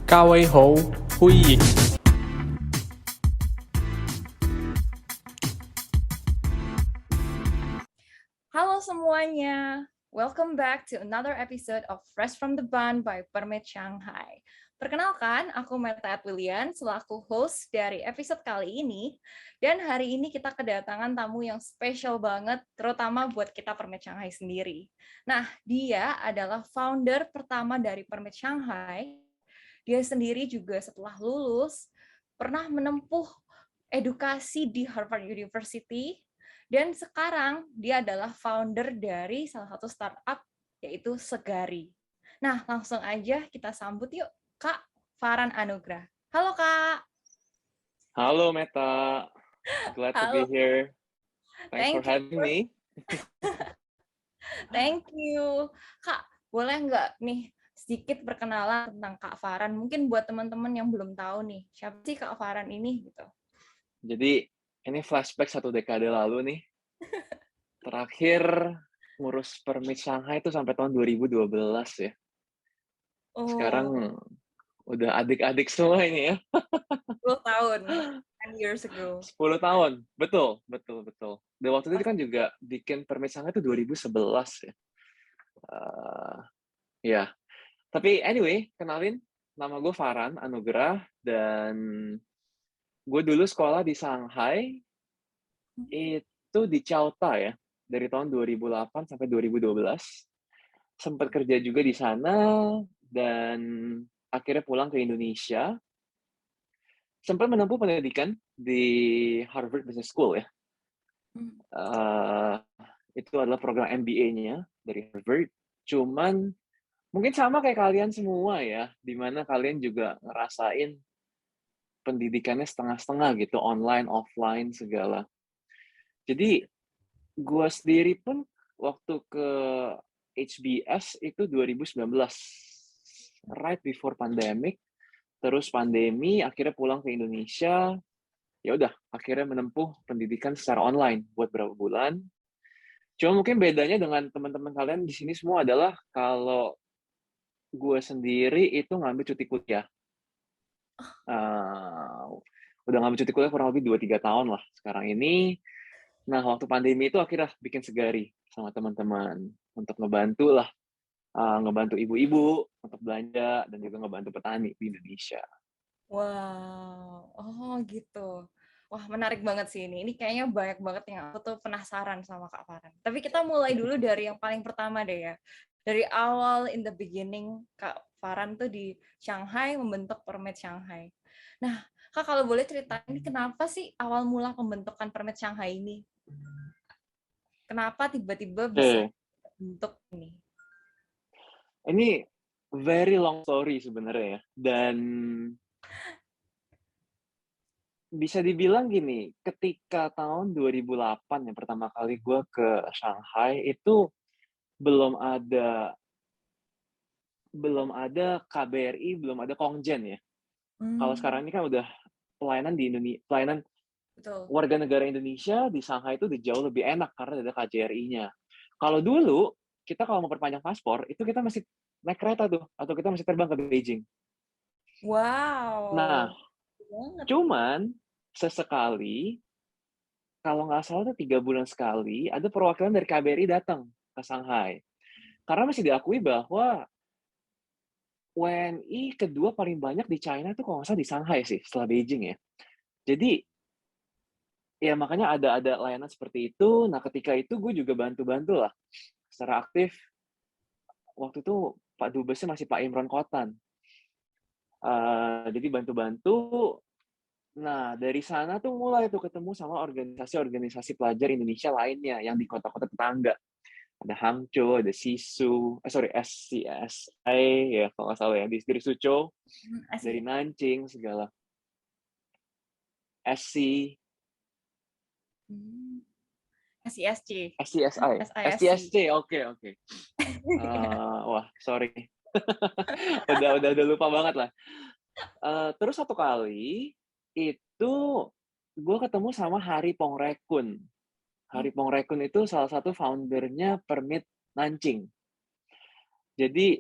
各位好，歡迎 Halo semuanya, welcome back to another episode of Fresh from the Bun by Permit Shanghai. Perkenalkan, aku Meta William selaku host dari episode kali ini. Dan hari ini kita kedatangan tamu yang spesial banget, terutama buat kita Permit Shanghai sendiri. Nah, dia adalah founder pertama dari Permit Shanghai. Dia sendiri juga setelah lulus pernah menempuh edukasi di Harvard University, dan sekarang dia adalah founder dari salah satu startup yaitu Segari. Nah, langsung aja kita sambut yuk Kak Farhan Anugrah. Halo Kak. Halo Meta, glad to be Halo. here. Thanks for Thank you. having me. Thank you. Kak, boleh nggak nih sedikit perkenalan tentang Kak Farhan? Mungkin buat teman-teman yang belum tahu nih, siapa sih Kak Farhan ini gitu. Jadi ini flashback 1 dekade lalu nih. Terakhir ngurus Permit Shanghai itu sampai tahun 2012 ya. Sekarang udah adik-adik semua ini ya. 10 tahun, 10 years ago. 10 tahun, betul. Dan waktu itu kan juga bikin Permit Shanghai itu 2011 ya. Ya, tapi anyway, kenalin, nama gue Farhan Anugrah, dan gue dulu sekolah di Shanghai, itu di Chaota ya, dari tahun 2008 sampai 2012. Sempat kerja juga di sana, dan akhirnya pulang ke Indonesia. Sempat menempuh pendidikan di Harvard Business School ya. Itu adalah program MBA-nya dari Harvard. Cuman mungkin sama kayak kalian semua ya, di mana kalian juga ngerasain pendidikannya setengah-setengah gitu, online, offline, segala. Jadi gue sendiri pun waktu ke HBS itu 2019, right before pandemic, terus pandemi, akhirnya pulang ke Indonesia, ya udah akhirnya menempuh pendidikan secara online buat beberapa bulan. Cuma mungkin bedanya dengan teman-teman kalian di sini semua adalah kalau gue sendiri itu ngambil cuti kuliah. Udah ngambil cuti kuliah kurang lebih 2-3 tahun lah sekarang ini. Nah, waktu pandemi itu akhirnya bikin Segari sama teman-teman untuk ngebantu ibu-ibu untuk belanja dan juga ngebantu petani di Indonesia. Wow, oh gitu. Wah, menarik banget sih ini. Ini kayaknya banyak banget yang aku tuh penasaran sama Kak Farhan. Tapi kita mulai dulu dari yang paling pertama deh ya. Dari awal in the beginning, Kak Farhan tuh di Shanghai membentuk Permit Shanghai. Nah, Kak kalau boleh ceritain kenapa sih awal mula pembentukan Permit Shanghai ini? Kenapa tiba-tiba bisa bentuk ini? Ini very long story sebenarnya ya. Dan bisa dibilang gini, ketika tahun 2008 yang pertama kali gue ke Shanghai, itu belum ada KBRI, belum ada Kongjen ya. Kalau sekarang ini kan udah pelayanan Betul. warga negara Indonesia di Shanghai itu udah jauh lebih enak karena ada KJRI-nya. Kalau dulu, kita kalau mau perpanjang paspor, itu kita masih naik kereta tuh, atau kita masih terbang ke Beijing. Wow. Nah, banget. cuman sesekali, kalau nggak salah tuh 3 bulan sekali, ada perwakilan dari KBRI datang ke Shanghai. Karena masih diakui bahwa WNI kedua paling banyak di China tuh kalau nggak salah di Shanghai sih, setelah Beijing ya. Jadi, ya makanya ada layanan seperti itu. Nah, ketika itu gue juga bantu-bantu lah secara aktif. Waktu itu Pak Dubesnya masih Pak Imron Khotan. Jadi bantu-bantu. Nah, dari sana tuh mulai tuh ketemu sama organisasi-organisasi pelajar Indonesia lainnya yang di kota-kota tetangga. Ada Hangzhou, ada SCSI, ya kalau nggak salah ya, dari Suzhou, dari Nanjing, segala. SCSI, oke. Wah, sorry. udah lupa banget lah. Terus satu kali itu gue ketemu sama Hari Pongrekun. Hari Pongrekun itu salah satu foundernya Permit Nanjing. Jadi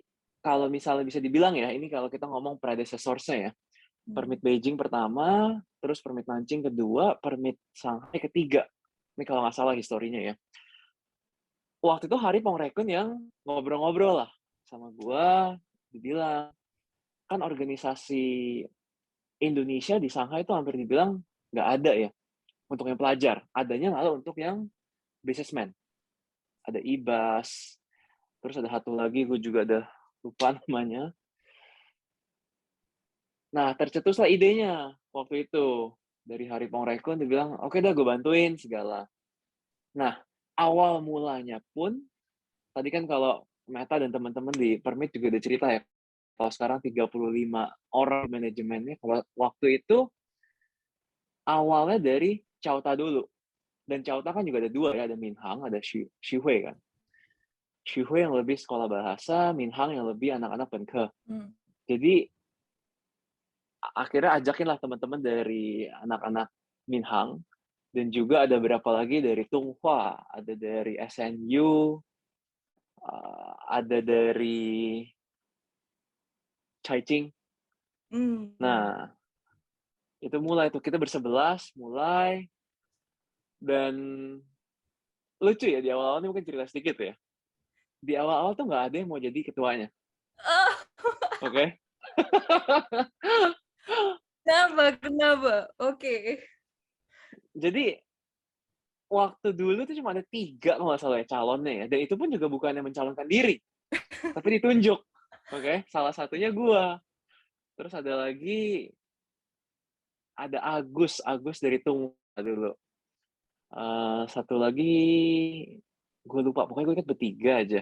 kalau misalnya bisa dibilang ya, ini kalau kita ngomong predecessor-nya ya, permit Beijing pertama, terus permit Nanjing kedua, permit Shanghai ketiga. Ini kalau nggak salah historinya ya. Waktu itu Hari Pongrekun yang ngobrol-ngobrol lah sama gua, dibilang, kan organisasi Indonesia di Shanghai itu hampir dibilang nggak ada ya, untuk yang pelajar. Adanya malah untuk yang businessman. Ada IBAS, terus ada satu lagi gue juga ada lupa namanya. Nah, tercetuslah idenya waktu itu. Dari Hari Pongrekun dia bilang, oke dah gue bantuin segala. Nah, awal mulanya pun, tadi kan kalau Meta dan teman-teman di Permit juga udah cerita ya, kalau sekarang 35 orang manajemennya, kalau waktu itu awalnya dari Chauta dulu. Dan Chauta kan juga ada dua ya, ada Minhang, ada Shihui kan. Shihui yang lebih sekolah bahasa, Minhang yang lebih anak-anak penke. Jadi akhirnya ajakin lah teman-teman dari anak-anak Minhang, dan juga ada berapa lagi dari Tunghua, ada dari SNU, ada dari Caicing. Nah, itu mulai tuh, kita bersebelas, mulai, dan lucu ya, di awal-awal ini mungkin cerita sedikit ya. Di awal-awal tuh nggak ada yang mau jadi ketuanya. Oke? Kenapa? Oke. Jadi, waktu dulu tuh cuma ada 3 kalau nggak salah ya calonnya ya, dan itu pun juga bukannya mencalonkan diri, tapi ditunjuk. Oke? Salah satunya gua. Terus ada lagi, ada Agus dari Tunghua dulu. Satu lagi, gue lupa, pokoknya gue ingat bertiga aja.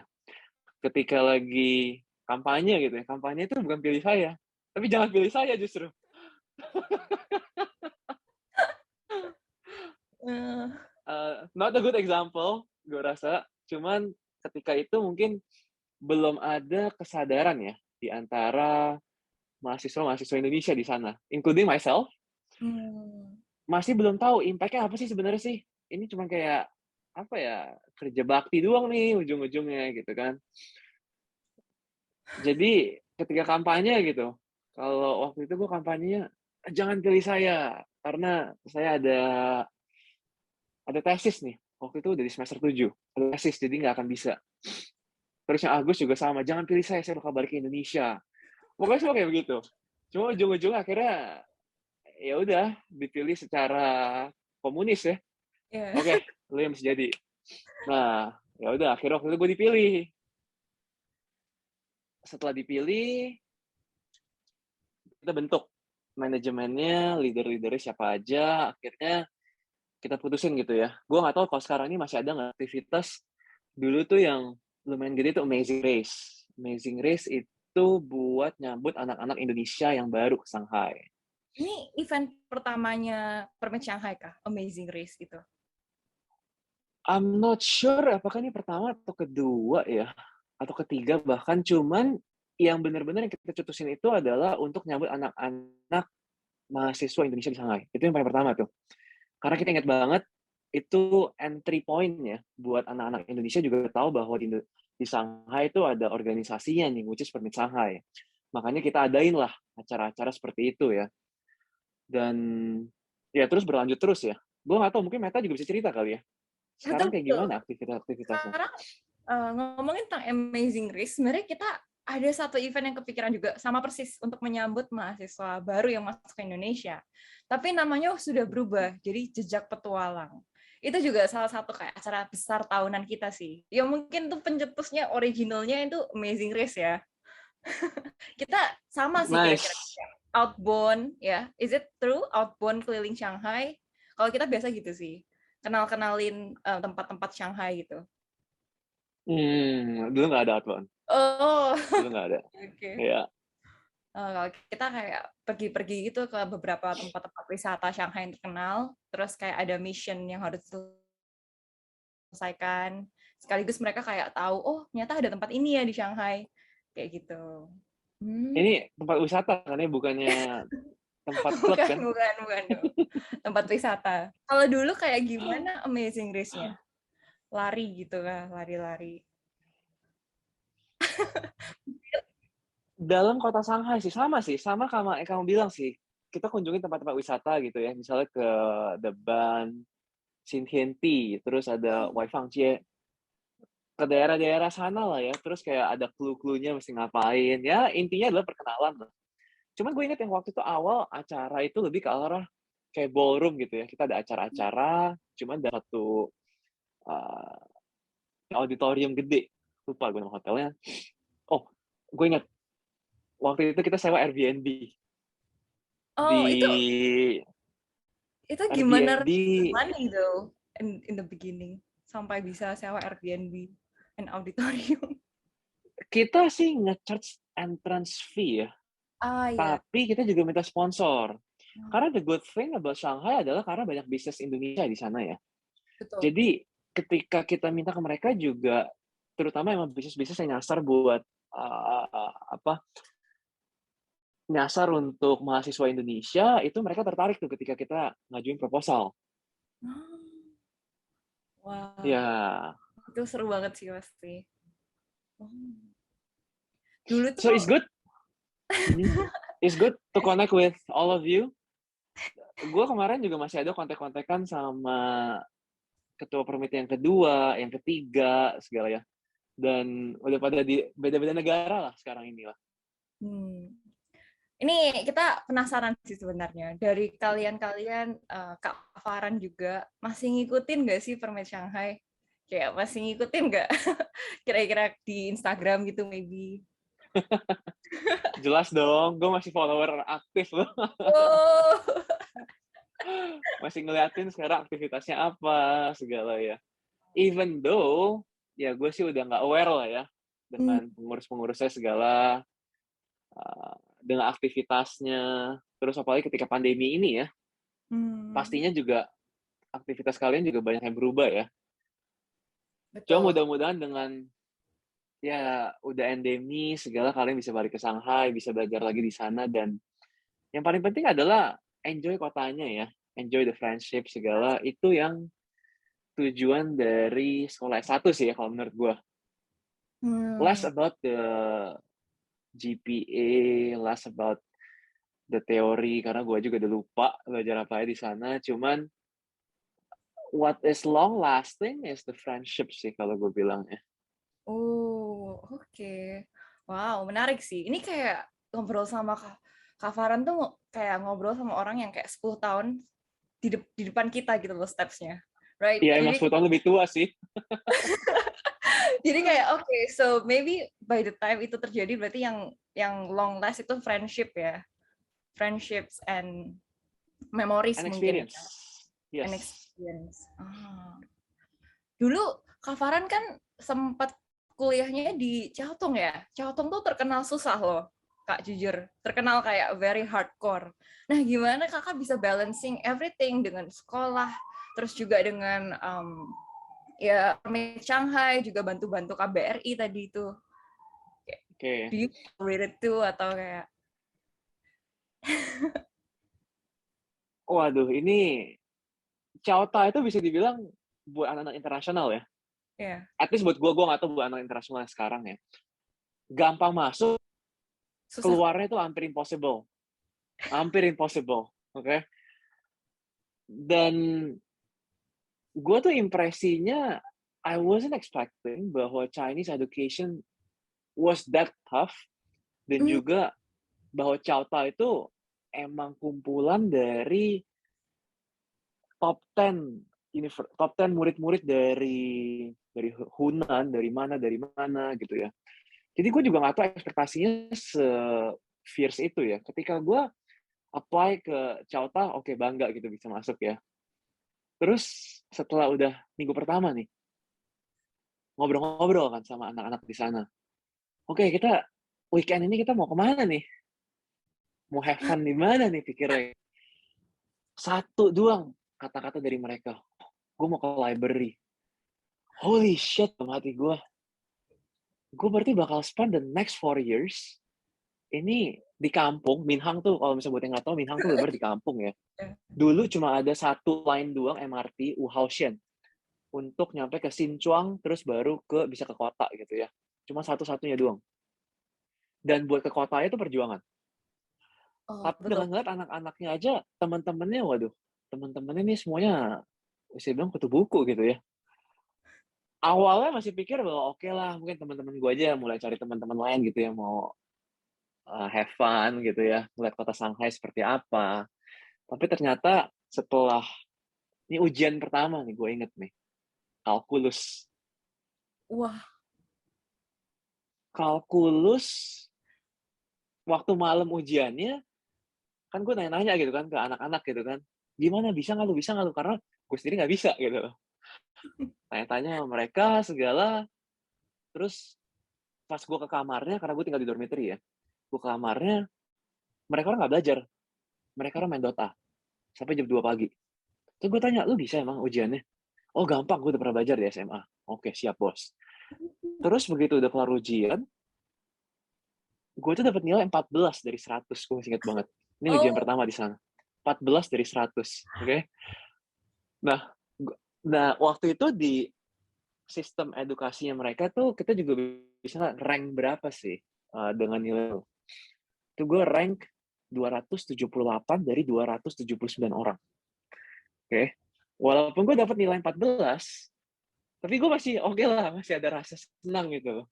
Ketika lagi kampanye gitu ya, kampanye itu bukan pilih saya, tapi jangan pilih saya justru. Not a good example, gue rasa. Cuman ketika itu mungkin belum ada kesadaran ya di antara mahasiswa-mahasiswa Indonesia di sana, including myself, masih belum tahu impact-nya apa sih sebenarnya sih. Ini cuma kayak, apa ya, kerja bakti doang nih ujung-ujungnya gitu kan. Jadi ketika kampanye gitu, kalau waktu itu gue kampanyenya, jangan pilih saya, karena saya ada tesis nih, waktu itu dari semester 7, ada tesis, jadi nggak akan bisa. Terus yang Agus juga sama, jangan pilih saya bakal balik ke Indonesia. Pokoknya semua kayak begitu. Cuma ujung-ujungnya akhirnya, ya udah dipilih secara komunis ya. Oke, lu yang bisa jadi. Nah, ya udah akhirnya waktu itu gue dipilih. Setelah dipilih, kita bentuk manajemennya, leader-leadernya siapa aja. Akhirnya kita putusin gitu ya. Gue nggak tahu kalau sekarang ini masih ada nggak aktivitas dulu tuh yang lumayan gede tuh Amazing Race. Amazing Race itu buat nyambut anak-anak Indonesia yang baru ke Shanghai. Ini event pertamanya Permit Shanghai kah? Amazing Race gitu? I'm not sure apakah ini pertama atau kedua ya, atau ketiga bahkan. Cuman yang benar-benar yang kita cetusin itu adalah untuk nyambut anak-anak mahasiswa Indonesia di Shanghai. Itu yang paling pertama tuh. Karena kita ingat banget, itu entry point ya, buat anak-anak Indonesia juga tahu bahwa di Shanghai itu ada organisasinya nih, which is Permit Shanghai. Makanya kita adain lah acara-acara seperti itu ya. Dan ya terus berlanjut terus ya. Gue nggak tahu, mungkin Meta juga bisa cerita kali ya. Sekarang kayak gimana aktivitas-aktivitasnya? Sekarang ngomongin tentang Amazing Race, sebenarnya kita ada satu event yang kepikiran juga sama persis untuk menyambut mahasiswa baru yang masuk ke Indonesia. Tapi namanya sudah berubah, jadi Jejak Petualang. Itu juga salah satu kayak acara besar tahunan kita sih. Ya mungkin tuh pencetusnya originalnya itu Amazing Race ya. Kita sama sih kira-kira. Outbound ya. Is it true? Outbound keliling Shanghai. Kalau kita biasa gitu sih. Kenalin tempat-tempat Shanghai gitu. Dulu nggak ada outbound. Dulu nggak ada. Oke. Ya. Kalau kita kayak pergi-pergi gitu ke beberapa tempat-tempat wisata Shanghai yang terkenal, terus kayak ada mission yang harus diselesaikan. Sekaligus mereka kayak tahu, oh ternyata ada tempat ini ya di Shanghai. Kayak gitu. Ini tempat wisata kan ya, bukannya tempat klub kan? Bukan. Tempat wisata. Kalau dulu kayak gimana Amazing Race-nya? Lari gitu kan, lari-lari. Dalam kota Shanghai sih, sama kamu kamu bilang sih. Kita kunjungi tempat-tempat wisata gitu ya, misalnya ke Deban, Xintiandi, terus ada Waifangjie, ke daerah-daerah sana lah ya, terus kayak ada clue-cluenya mesti ngapain, ya intinya adalah perkenalan lah. Cuman gue inget yang waktu itu awal acara itu lebih ke arah kayak ballroom gitu ya, kita ada acara-acara, cuman ada satu, auditorium gede, lupa gue nama hotelnya. Oh, gue inget, waktu itu kita sewa Airbnb. Di Oh, itu gimana Airbnb money though in the beginning sampai bisa sewa Airbnb and auditorium. kita sih nge-charge entrance fee ya, Ah ya, tapi kita juga minta sponsor. Karena the good thing about Shanghai adalah karena banyak bisnis Indonesia di sana ya. betul. Jadi ketika kita minta ke mereka juga, terutama emang bisnis-bisnis yang nyasar buat nyasar untuk mahasiswa Indonesia, itu mereka tertarik tuh ketika kita ngajuin proposal. Wah, Ya, itu seru banget sih pasti. Oh. Dulu so tuh, it's good. It's good to connect with all of you. Gue kemarin juga masih ada kontak-kontakan sama ketua permit yang kedua, yang ketiga, segala ya. Dan udah pada di beda-beda negara lah sekarang ini lah. ini kita penasaran sih sebenarnya. Dari kalian-kalian, Kak Farhan juga masih ngikutin nggak sih Permit Shanghai? Kayak masih ngikutin nggak? Kira-kira di Instagram gitu maybe. Jelas dong, gue masih follower aktif loh. Oh. Masih ngeliatin sekarang aktivitasnya apa, segala ya. Even though, ya gue sih udah nggak aware lah ya, dengan pengurus-pengurusnya segala, dengan aktivitasnya, terus apalagi ketika pandemi ini ya, pastinya juga aktivitas kalian juga banyak yang berubah ya. Cuma Betul. mudah-mudahan dengan ya udah endemi segala, kalian bisa balik ke Shanghai, bisa belajar lagi di sana, dan yang paling penting adalah enjoy kotanya ya, enjoy the friendship segala, itu yang tujuan dari sekolah S1 sih ya kalau menurut gue. Less about the GPA, less about the theory, karena gue juga udah lupa belajar apa ya di sana. Cuman what is long lasting is the friendship sih kalau gue bilang ya. Oh, oke. Wow, menarik sih. Ini kayak ngobrol sama Kak Farhan tuh kayak ngobrol sama orang yang kayak 10 tahun di depan kita gitu loh steps-nya. Right? Iya emang 10 tahun lebih tua sih. Jadi kayak oke, so maybe by the time itu terjadi berarti yang long last itu friendship ya. Friendships and memories An mungkin. experience. Yes. An experience. Dulu Kak Farhan kan sempat kuliahnya di Chiao Tung ya. Chiao Tung tuh terkenal susah loh, Kak, jujur. Terkenal kayak very hardcore. Nah, gimana Kakak bisa balancing everything dengan sekolah, terus juga dengan ya Permit Shanghai, juga bantu-bantu KBRI tadi itu. Oke. Do you relate to atau kayak Waduh, ini Chauta itu bisa dibilang buat anak-anak internasional ya. ya. At least buat gue nggak tahu buat anak internasional sekarang ya. Gampang masuk, Susah. keluarnya itu hampir impossible. Hampir impossible, oke? Dan gue tuh impresinya, I wasn't expecting bahwa Chinese education was that tough, dan juga bahwa Chauta itu emang kumpulan dari top 10 murid-murid dari Hunan, dari mana gitu ya. Jadi gue juga nggak tahu ekspektasinya se-fierce itu ya. Ketika gue apply ke Chauta, oke, bangga gitu bisa masuk ya. Terus setelah udah minggu pertama nih, ngobrol-ngobrol kan sama anak-anak di sana. Oke, kita weekend ini kita mau kemana nih? Mau have fun di mana nih pikirnya? Satu doang kata-kata dari mereka. Gue mau ke library. Holy shit, dalam hati gue. Gue berarti bakal spend the next 4 years ini di kampung. Minhang tuh, kalau misalnya buat yang nggak tahu, Minhang tuh bener di kampung ya. Dulu cuma ada satu line doang MRT, Wuhaoxian, untuk nyampe ke Xinchuang, terus baru bisa ke kota gitu ya. Cuma satu-satunya doang. Dan buat ke kota itu perjuangan. Oh, Tapi betul. dengan ngeliat anak-anaknya aja, teman-temannya, waduh, teman-temannya nih semuanya bisa dibilang kutu buku gitu ya. Awalnya masih pikir bahwa oke lah, mungkin teman-teman gue aja mulai cari teman-teman lain gitu yang mau have fun gitu ya, ngeliat kota Shanghai seperti apa. Tapi ternyata setelah ini ujian pertama nih, gue inget nih, kalkulus. Wah, Kalkulus, waktu malam ujiannya, kan gue nanya-nanya gitu kan ke anak-anak gitu kan, gimana bisa nggak lu, bisa nggak lu? Karena gue sendiri nggak bisa gitu. Tanya-tanya sama mereka segala, terus pas gue ke kamarnya, karena gue tinggal di dormitory ya, gue ke kamarnya, mereka orang nggak belajar, mereka orang main Dota sampai jam 2 pagi. Terus gue tanya, lu bisa emang ujiannya? Oh gampang, gue udah pernah belajar di SMA. Oke, siap bos. Terus begitu udah kelar ujian, gue tuh dapat nilai 14 dari 100, gue masih ingat banget. Ini ujian oh, pertama di sana. 14 dari 100, oke? Nah, nah waktu itu di sistem edukasinya mereka tuh kita juga bisa rank berapa sih dengan nilai itu. Itu gue rank 278 dari 279 orang. Oke. Walaupun gue dapat nilai 14, tapi gue masih oke lah, masih ada rasa senang gitu.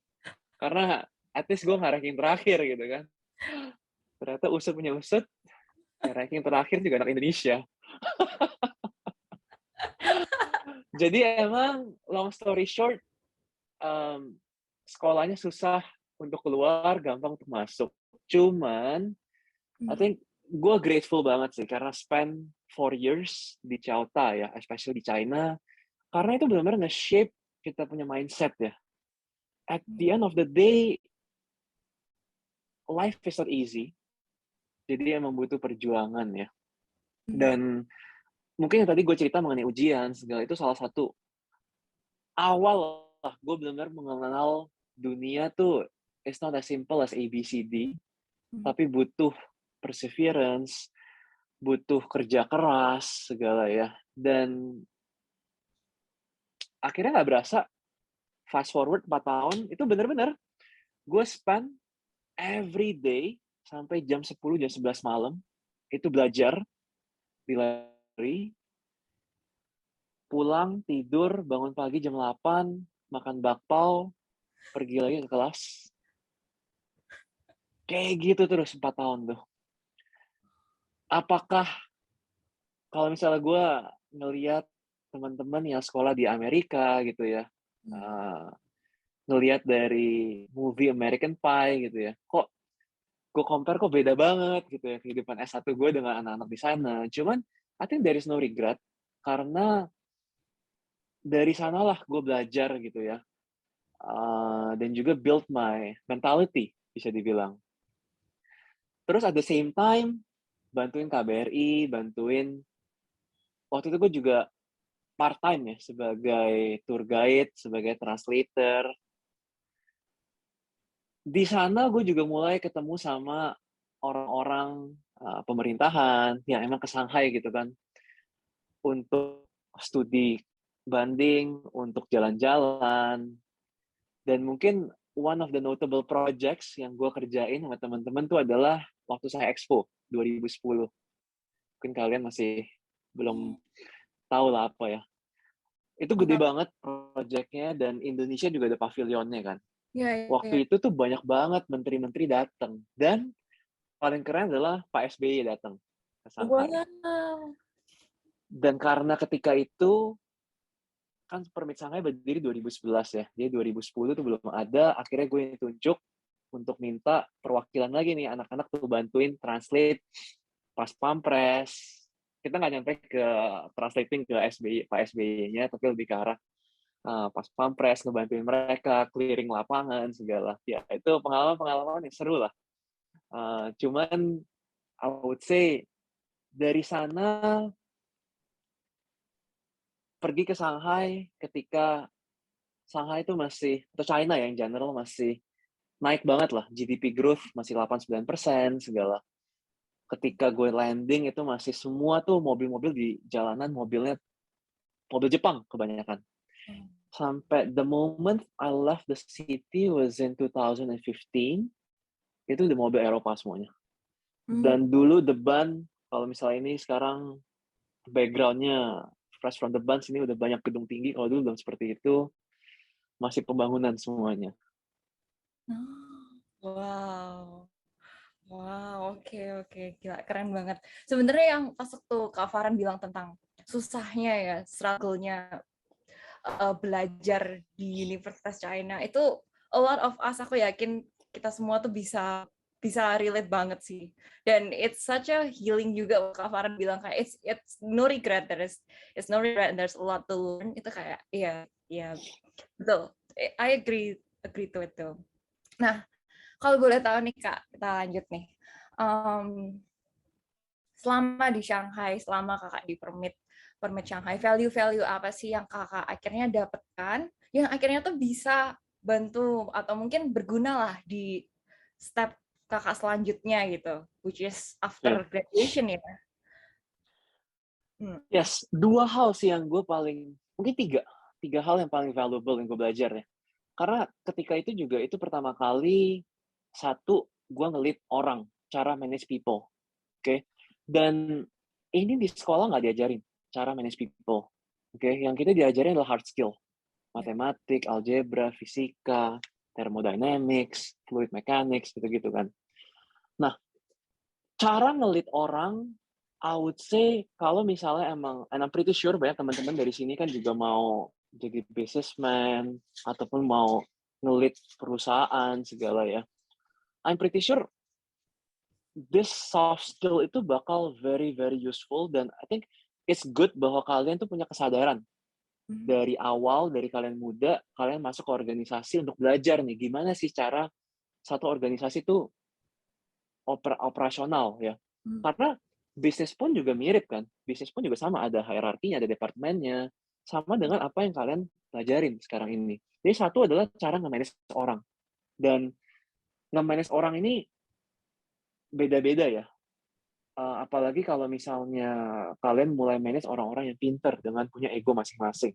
Karena at least gue nggak ranking terakhir gitu kan. Ternyata usut punya usut, ya ranking terakhir juga anak Indonesia. Jadi emang long story short, sekolahnya susah untuk keluar, gampang untuk masuk. Cuman, I think gue grateful banget sih karena spend 4 years di Chauta ya, especially di China. Karena itu benar-benar nge-shape kita punya mindset ya. At the end of the day, life is not easy. Jadi emang butuh perjuangan ya. Dan mungkin yang tadi gue cerita mengenai ujian, segala itu salah satu awal lah gue benar-benar mengenal dunia tuh it's not as simple as ABCD, tapi butuh perseverance, butuh kerja keras segala ya. Dan akhirnya nggak berasa, fast forward 4 tahun, itu benar-benar gue spend every day sampai jam 10, jam 11 malam, itu belajar di library, pulang, tidur, bangun pagi jam 8, makan bakpao, pergi lagi ke kelas. Kayak gitu terus 4 tahun tuh. Apakah kalau misalnya gue ngelihat teman-teman yang sekolah di Amerika gitu ya, ngelihat dari movie American Pie gitu ya, kok gue compare kok beda banget gitu ya kehidupan S1 gue dengan anak-anak di sana. Cuman I think there is no regret karena dari sanalah gue belajar gitu ya. Dan juga build my mentality bisa dibilang. Terus at the same time bantuin KBRI, bantuin waktu itu gue juga part time ya sebagai tour guide, sebagai translator. Di sana gue juga mulai ketemu sama orang-orang pemerintahan yang emang ke Shanghai gitu kan, untuk studi banding, untuk jalan-jalan, dan mungkin one of the notable projects yang gue kerjain sama teman-teman tuh adalah waktu saya Expo 2010. Mungkin kalian masih belum tahu lah apa ya. Itu gede banget projectnya dan Indonesia juga ada pavilionnya kan. ya, ya. Waktu itu tuh banyak banget menteri-menteri datang dan paling keren adalah Pak SBY datang ke Shanghai. Wow. Dan karena ketika itu kan Permit Shanghai berdiri 2011 ya. Jadi 2010 tuh belum ada, akhirnya gue ditunjuk untuk minta perwakilan lagi nih, anak-anak tuh bantuin translate pas pampres. Kita nggak nyampe ke translating ke SBY, Pak SBY-nya, tapi lebih ke arah pas pampres, ngebantuin mereka, clearing lapangan, segala. Ya, itu pengalaman-pengalaman yang seru lah. Cuman, I would say, dari sana, pergi ke Shanghai ketika Shanghai itu masih, atau China ya, yang general masih naik banget lah. GDP growth masih 8-9%, segala. Ketika gue landing itu masih semua tuh mobil-mobil di jalanan, mobilnya mobil Jepang kebanyakan. Sampai the moment I left the city was in 2015. itu di mobil Eropa semuanya. Hmm. Dan dulu The Bund, kalau misalnya ini sekarang background-nya Fresh from the Bund, sini udah banyak gedung tinggi, kalau dulu belum seperti itu, masih pembangunan semuanya. Wow. Wow, oke. Gila, keren banget. Sebenarnya yang pas waktu Kak Farhan bilang tentang susahnya ya, struggle-nya belajar di Universitas China, itu a lot of us, aku yakin kita semua tuh bisa relate banget sih. Dan it's such a healing juga, Kak Farhan bilang kayak it's no regret, it's no regret, there's a lot to learn. Itu kayak iya betul. I agree to it tuh. Nah, kalau boleh tahu nih Kak, kita lanjut nih. Selama di Shanghai, selama Kakak di Permit Shanghai, value-value apa sih yang Kakak akhirnya dapatkan, yang akhirnya tuh bisa bantu atau mungkin berguna lah di step Kakak selanjutnya gitu, which is after graduation ya. Yes, 2 hal sih yang gue paling, mungkin 3 hal yang paling valuable yang gue belajar ya. Karena ketika itu juga, itu pertama kali, 1, gue nge-lead orang, cara manage people, oke? Dan ini di sekolah nggak diajarin, cara manage people, oke? Yang kita diajarin adalah hard skill, matematik, algebra, fisika, thermodynamics, fluid mechanics, gitu-gitu kan. Nah, cara nge-lead orang, I would say kalau misalnya emang, and I'm pretty sure banyak teman-teman dari sini kan juga mau jadi businessman ataupun mau nge-lead perusahaan segala ya. I'm pretty sure this soft skill itu bakal very very useful, dan I think it's good bahwa kalian tuh punya kesadaran dari awal, dari kalian muda, kalian masuk ke organisasi untuk belajar nih gimana sih cara satu organisasi tuh operasional ya. Karena bisnis pun juga mirip kan, bisnis pun juga sama, ada hierarkinya, ada departemennya, sama dengan apa yang kalian pelajarin sekarang ini. Jadi satu adalah cara nge-manage orang, dan nge-manage orang ini beda-beda ya. Apalagi kalau misalnya kalian mulai manage orang-orang yang pinter dengan punya ego masing-masing.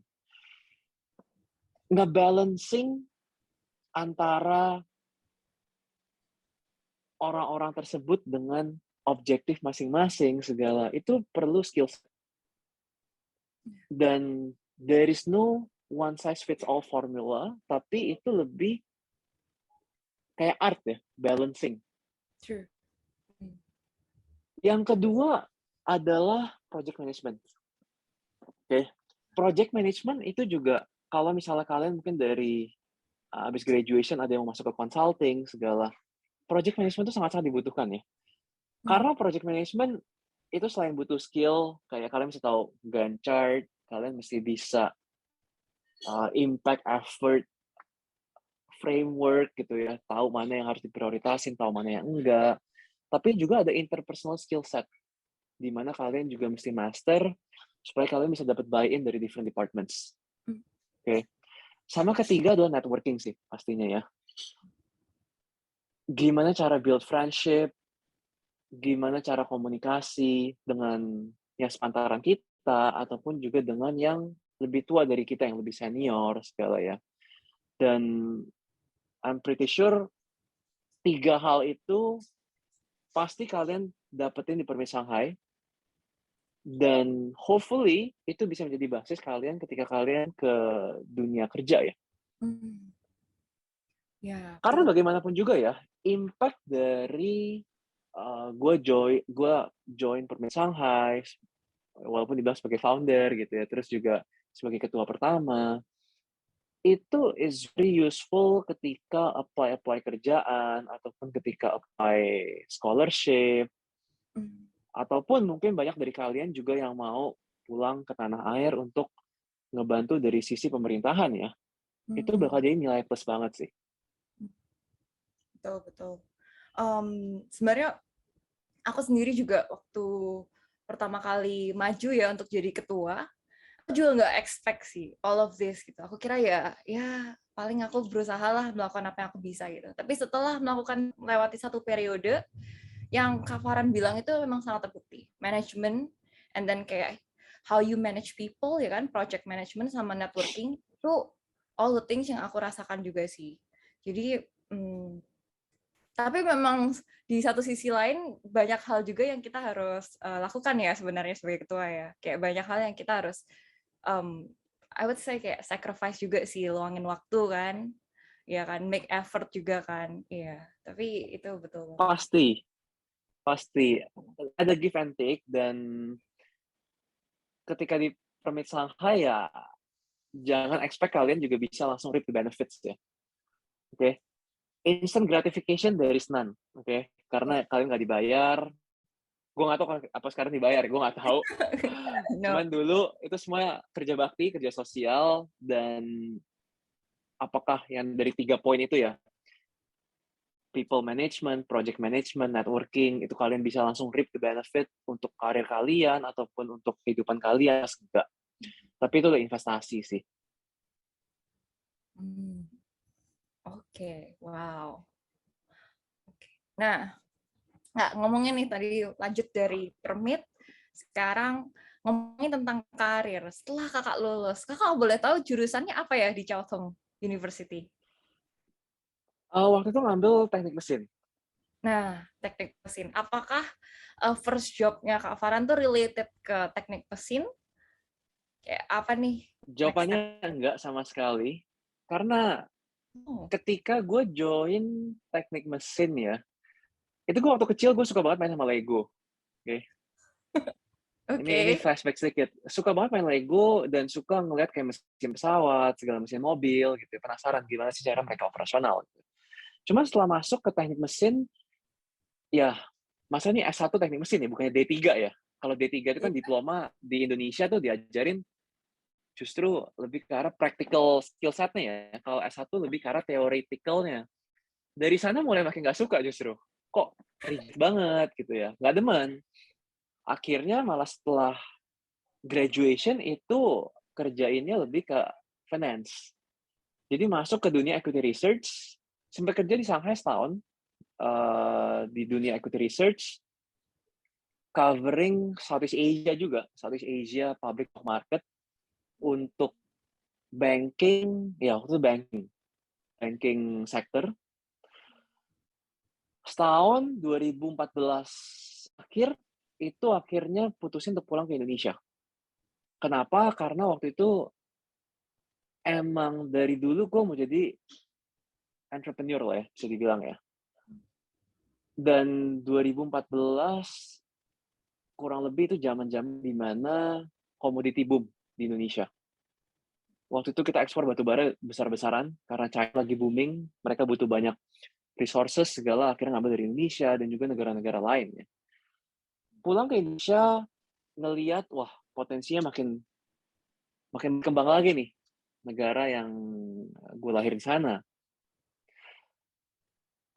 Nge-balancing antara orang-orang tersebut dengan objektif masing-masing segala, itu perlu skill set. Dan there is no one size fits all formula, tapi itu lebih kayak art ya, balancing. True. Yang kedua adalah project management. Oke. Project management itu juga, kalau misalnya kalian mungkin dari habis graduation ada yang masuk ke consulting segala, project management itu sangat-sangat dibutuhkan ya. Karena project management itu selain butuh skill, kayak kalian mesti tahu Gantt chart, kalian mesti bisa impact, effort, framework gitu ya, tahu mana yang harus diprioritasin, tahu mana yang enggak. Tapi juga ada interpersonal skill set, di mana kalian juga mesti master supaya kalian bisa dapat buy-in dari different departments. Oke. Sama ketiga adalah networking sih pastinya ya. Gimana cara build friendship, gimana cara komunikasi dengan yang sepantaran kita, ataupun juga dengan yang lebih tua dari kita, yang lebih senior, segala ya. Dan I'm pretty sure 3 hal itu pasti kalian dapetin di Permit Shanghai, dan hopefully itu bisa menjadi basis kalian ketika kalian ke dunia kerja ya. Karena bagaimanapun juga ya, impact dari gue join Permit Shanghai, walaupun dibilang sebagai founder gitu ya, terus juga sebagai ketua pertama, itu is very useful ketika apply kerjaan, ataupun ketika apply scholarship, ataupun mungkin banyak dari kalian juga yang mau pulang ke tanah air untuk ngebantu dari sisi pemerintahan ya. Itu bakal jadi nilai plus banget sih. Betul. Sebenarnya aku sendiri juga waktu pertama kali maju ya untuk jadi ketua, aku juga nggak expect sih all of this gitu. Aku kira ya paling aku berusaha lah melakukan apa yang aku bisa gitu. Tapi setelah melewati satu periode, yang Kak Farhan bilang itu memang sangat terbukti. Management, and then kayak how you manage people ya kan, project management sama networking, itu all the things yang aku rasakan juga sih. Jadi Tapi memang di satu sisi lain banyak hal juga yang kita harus lakukan ya sebenarnya sebagai ketua ya. Kayak banyak hal yang kita harus I would say kayak sacrifice juga sih, luangin waktu kan. Ya kan, make effort juga kan. Iya, tapi itu betul banget. Pasti ada give and take, dan ketika di Permit Shanghai ya jangan expect kalian juga bisa langsung reap the benefits ya. Oke. Instant gratification there is none. Oke. Karena kalian nggak dibayar. Gue nggak tahu apa sekarang dibayar, gue nggak tahu. No. Cuman dulu itu semua kerja bakti, kerja sosial, dan apakah yang dari 3 poin itu ya, people management, project management, networking, itu kalian bisa langsung reap the benefit untuk karir kalian ataupun untuk kehidupan kalian, enggak. Tapi itu udah investasi sih. Oke, wow. Nah, ngomongin nih tadi lanjut dari Permit, sekarang ngomongin tentang karir. Setelah kakak lulus, kakak boleh tahu jurusannya apa ya di Chiao Tung University? Waktu itu ngambil teknik mesin. Nah, teknik mesin. Apakah first job-nya Kak Farhan tuh related ke teknik mesin? Kayak apa nih? Jawabannya enggak sama sekali. Karena ketika gue join teknik mesin ya, itu gue waktu kecil gue suka banget main sama Lego. Oke. Ini flashback sedikit. Suka banget main Lego dan suka ngeliat kayak mesin pesawat, segala mesin mobil gitu. Penasaran gimana sih cara mereka operasional. Gitu. Cuma setelah masuk ke teknik mesin, ya masa ini S1 teknik mesin ya, bukannya D3 ya. Kalau D3 itu kan diploma di Indonesia tuh diajarin justru lebih ke arah practical skill set-nya ya. Kalau S1 lebih ke arah theoretical-nya. Dari sana mulai makin nggak suka justru. Kok rigid banget gitu ya. Nggak demen. Akhirnya malah setelah graduation itu kerjainnya lebih ke finance. Jadi masuk ke dunia equity research, sempat kerja di Shanghai setahun, di dunia equity research, covering Southeast Asia juga, Southeast Asia public market untuk banking, ya waktu itu banking sector. Setahun 2014 akhir, itu akhirnya putusin untuk pulang ke Indonesia. Kenapa? Karena waktu itu emang dari dulu gue mau jadi entrepreneur lah ya, bisa dibilang ya. Dan 2014 kurang lebih itu zaman-zaman di mana komoditi boom di Indonesia. Waktu itu kita ekspor batu bara besar-besaran karena China lagi booming, mereka butuh banyak resources segala, akhirnya ngambil dari Indonesia dan juga negara-negara lain ya. Pulang ke Indonesia ngelihat wah potensinya makin berkembang lagi nih negara yang gue lahir di sana.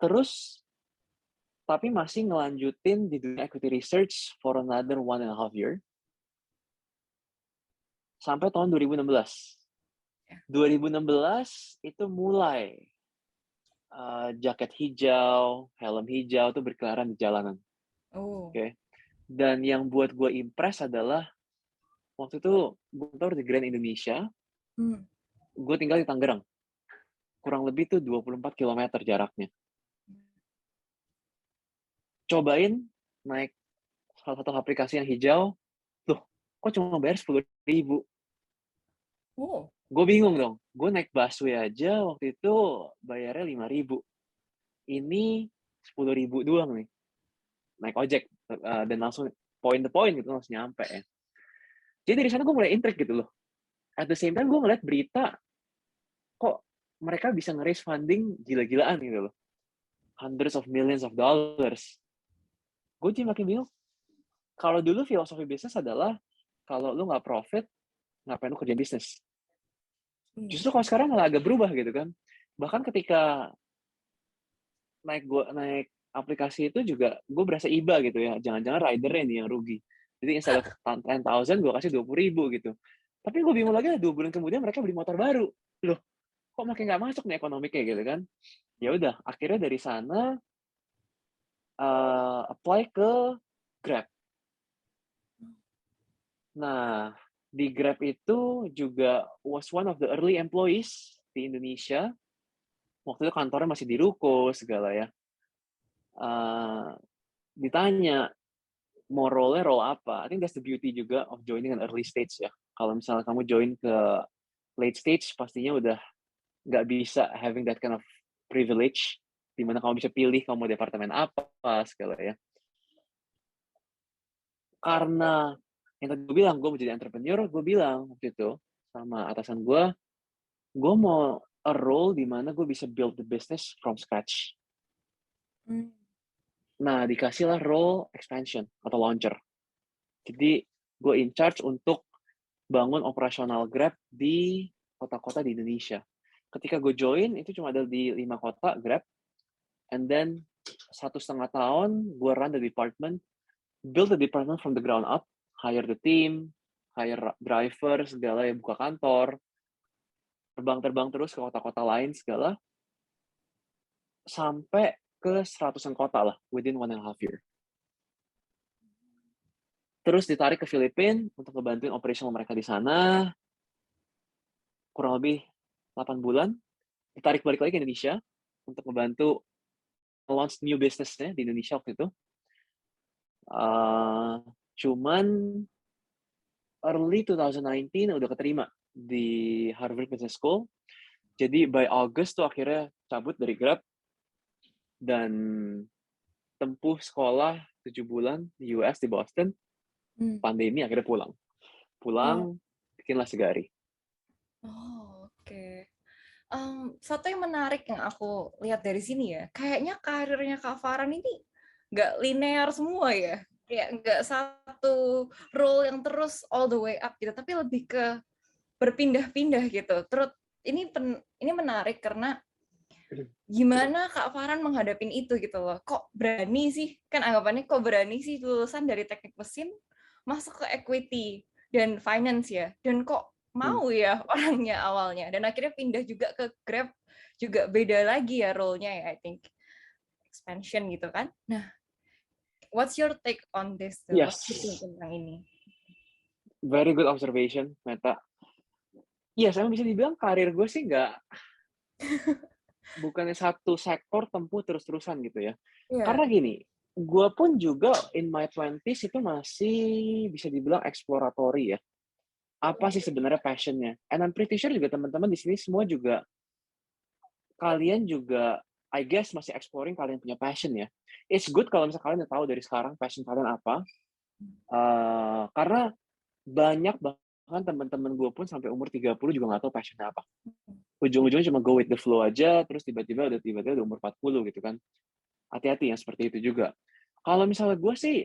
Terus tapi masih ngelanjutin di dunia equity research for another 1.5 year sampai tahun 2016. 2016 itu mulai jaket hijau, helm hijau tuh berkeliaran di jalanan. Oke. Dan yang buat gue impress adalah waktu itu gue tahu di Grand Indonesia, gue tinggal di Tangerang. Kurang lebih tuh 24 km jaraknya. Cobain naik salah satu aplikasi yang hijau, tuh kok cuma bayar 10.000. Gue bingung dong. Gue naik busway aja waktu itu bayarnya 5.000. Ini 10.000 doang nih. Naik ojek dan langsung point to point gitu langsung nyampe ya. Jadi dari sana gue mulai intrigue gitu loh. At the same time gue ngeliat berita kok mereka bisa nge-raise funding gila-gilaan gitu loh. Hundreds of millions of dollars. Gue jadi makin bingung. Kalau dulu filosofi bisnis adalah kalau lu nggak profit, ngapain lu kerja bisnis? Justru kalau sekarang malah agak berubah gitu kan. Bahkan ketika naik aplikasi itu juga gue berasa iba gitu ya. Jangan-jangan ridernya nih yang rugi. Jadi instead of 10,000 gue kasih 20.000 gitu. Tapi gue bingung lagi 2 bulan kemudian mereka beli motor baru. Loh, kok makin nggak masuk nih ekonomiknya gitu kan. Ya udah, akhirnya dari sana apply ke Grab. Nah, di Grab itu juga was one of the early employees di Indonesia. Waktu itu kantornya masih di ruko segala ya. ditanya mau role apa. I think that's the beauty juga of joining an early stage ya. Kalau misalnya kamu join ke late stage, pastinya udah nggak bisa having that kind of privilege, di mana kamu bisa pilih kamu departemen apa, segala ya. Karena yang tadi gue bilang, gue mau jadi entrepreneur, gue bilang waktu itu sama atasan gue mau a role di mana gue bisa build the business from scratch. Nah, dikasihlah role expansion atau launcher. Jadi, gue in charge untuk bangun operasional Grab di kota-kota di Indonesia. Ketika gue join, itu cuma ada di 5 kota Grab. And then, 1,5 tahun, gue run the department, build the department from the ground up, hire the team, hire driver, segala yang buka kantor, terbang-terbang terus ke kota-kota lain, segala, sampai ke 100-an kota lah, within 1.5 year. Terus ditarik ke Filipina untuk ngebantuin operational mereka di sana, kurang lebih 8 bulan, ditarik balik lagi ke Indonesia untuk ngebantu launch new business-nya di Indonesia waktu itu. Cuman early 2019 udah keterima di Harvard Business School. Jadi by August tuh akhirnya cabut dari Grab dan tempuh sekolah 7 bulan di US, di Boston. Pandemi akhirnya pulang bikinlah Segari. Oke. Satu yang menarik yang aku lihat dari sini ya, kayaknya karirnya Kak Farhan ini nggak linear semua ya, kayak nggak satu role yang terus all the way up gitu, tapi lebih ke berpindah-pindah gitu. Terus ini menarik karena gimana Kak Farhan menghadapin itu gitu loh. Kok berani sih? Kan anggapannya kok berani sih lulusan dari teknik mesin masuk ke equity dan finance ya. Dan kok mau ya orangnya awalnya. Dan akhirnya pindah juga ke Grab, juga beda lagi ya role-nya ya, I think. Expansion gitu kan. Nah, what's your take on this tuh? Yes. What do you think tentang ini? Very good observation, Meta. Yes, emang bisa dibilang karir gue sih bukannya satu sektor tempuh terus-terusan gitu ya. Yeah. Karena gini, gue pun juga in my 20s itu masih bisa dibilang exploratory ya. Apa sih sebenarnya passionnya? And I'm pretty sure juga teman-teman di sini semua juga, kalian juga, I guess masih exploring kalian punya passion ya. It's good kalau misalnya kalian udah tahu dari sekarang passion kalian apa. Karena banyak bahkan teman-teman gue pun sampai umur 30 juga nggak tahu passionnya apa. Ujung-ujungnya cuma go with the flow aja, terus tiba-tiba udah umur 40 gitu kan. Hati-hati yang seperti itu juga. Kalau misalnya gue sih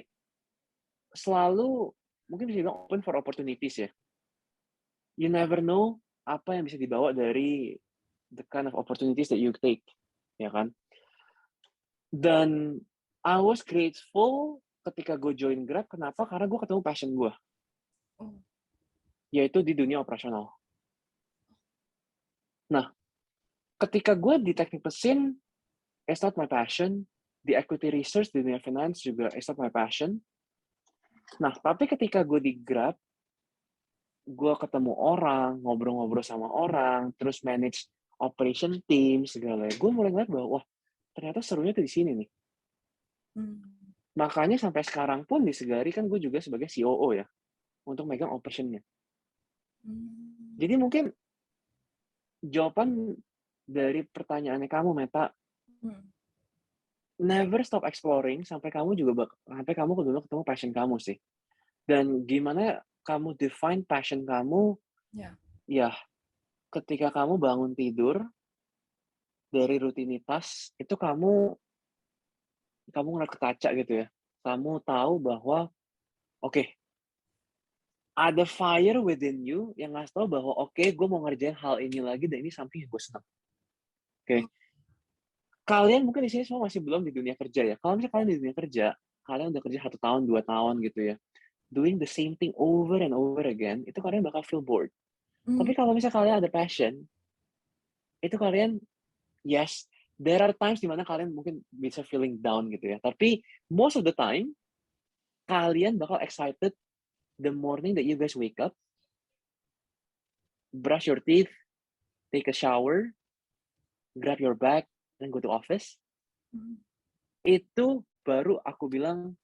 selalu mungkin bisa bilang open for opportunities ya. You never know apa yang bisa dibawa dari the kind of opportunities that you take, ya kan? Dan I was grateful ketika gue join Grab. Kenapa? Karena gue ketemu passion gue, yaitu di dunia operasional. Nah, ketika gue di teknik mesin, it's not my passion. Di equity research, di dunia finance juga, it's not my passion. Nah, tapi ketika gue di Grab, gue ketemu orang, ngobrol-ngobrol sama orang, terus manage operation team, segala. Gue mulai ngeliat bahwa, wah, ternyata serunya tuh di sini nih. Makanya sampai sekarang pun di Segari kan gue juga sebagai COO ya, untuk megang operation-nya. Jadi mungkin jawaban dari pertanyaannya kamu, Meta, never stop exploring sampai kamu ketemu passion kamu sih. Dan gimana kamu define passion kamu? Ya, ketika kamu bangun tidur dari rutinitas itu kamu ngeliat ke kaca gitu ya. Kamu tahu bahwa oke, ada fire within you yang ngasih tahu bahwa oke, gue mau ngerjain hal ini lagi dan ini something yang gue senang. Oke. Kalian mungkin di sini semua masih belum di dunia kerja ya. Kalau misalnya kalian di dunia kerja, kalian udah kerja 1 tahun, 2 tahun gitu ya, doing the same thing over and over again, itu kalian bakal feel bored. Tapi kalau misalnya kalian ada passion, itu kalian, yes, there are times dimana kalian mungkin bisa feeling down gitu ya. Tapi most of the time, kalian bakal excited the morning that you guys wake up, brush your teeth, take a shower, grab your bag, and go to office. itu baru aku bilang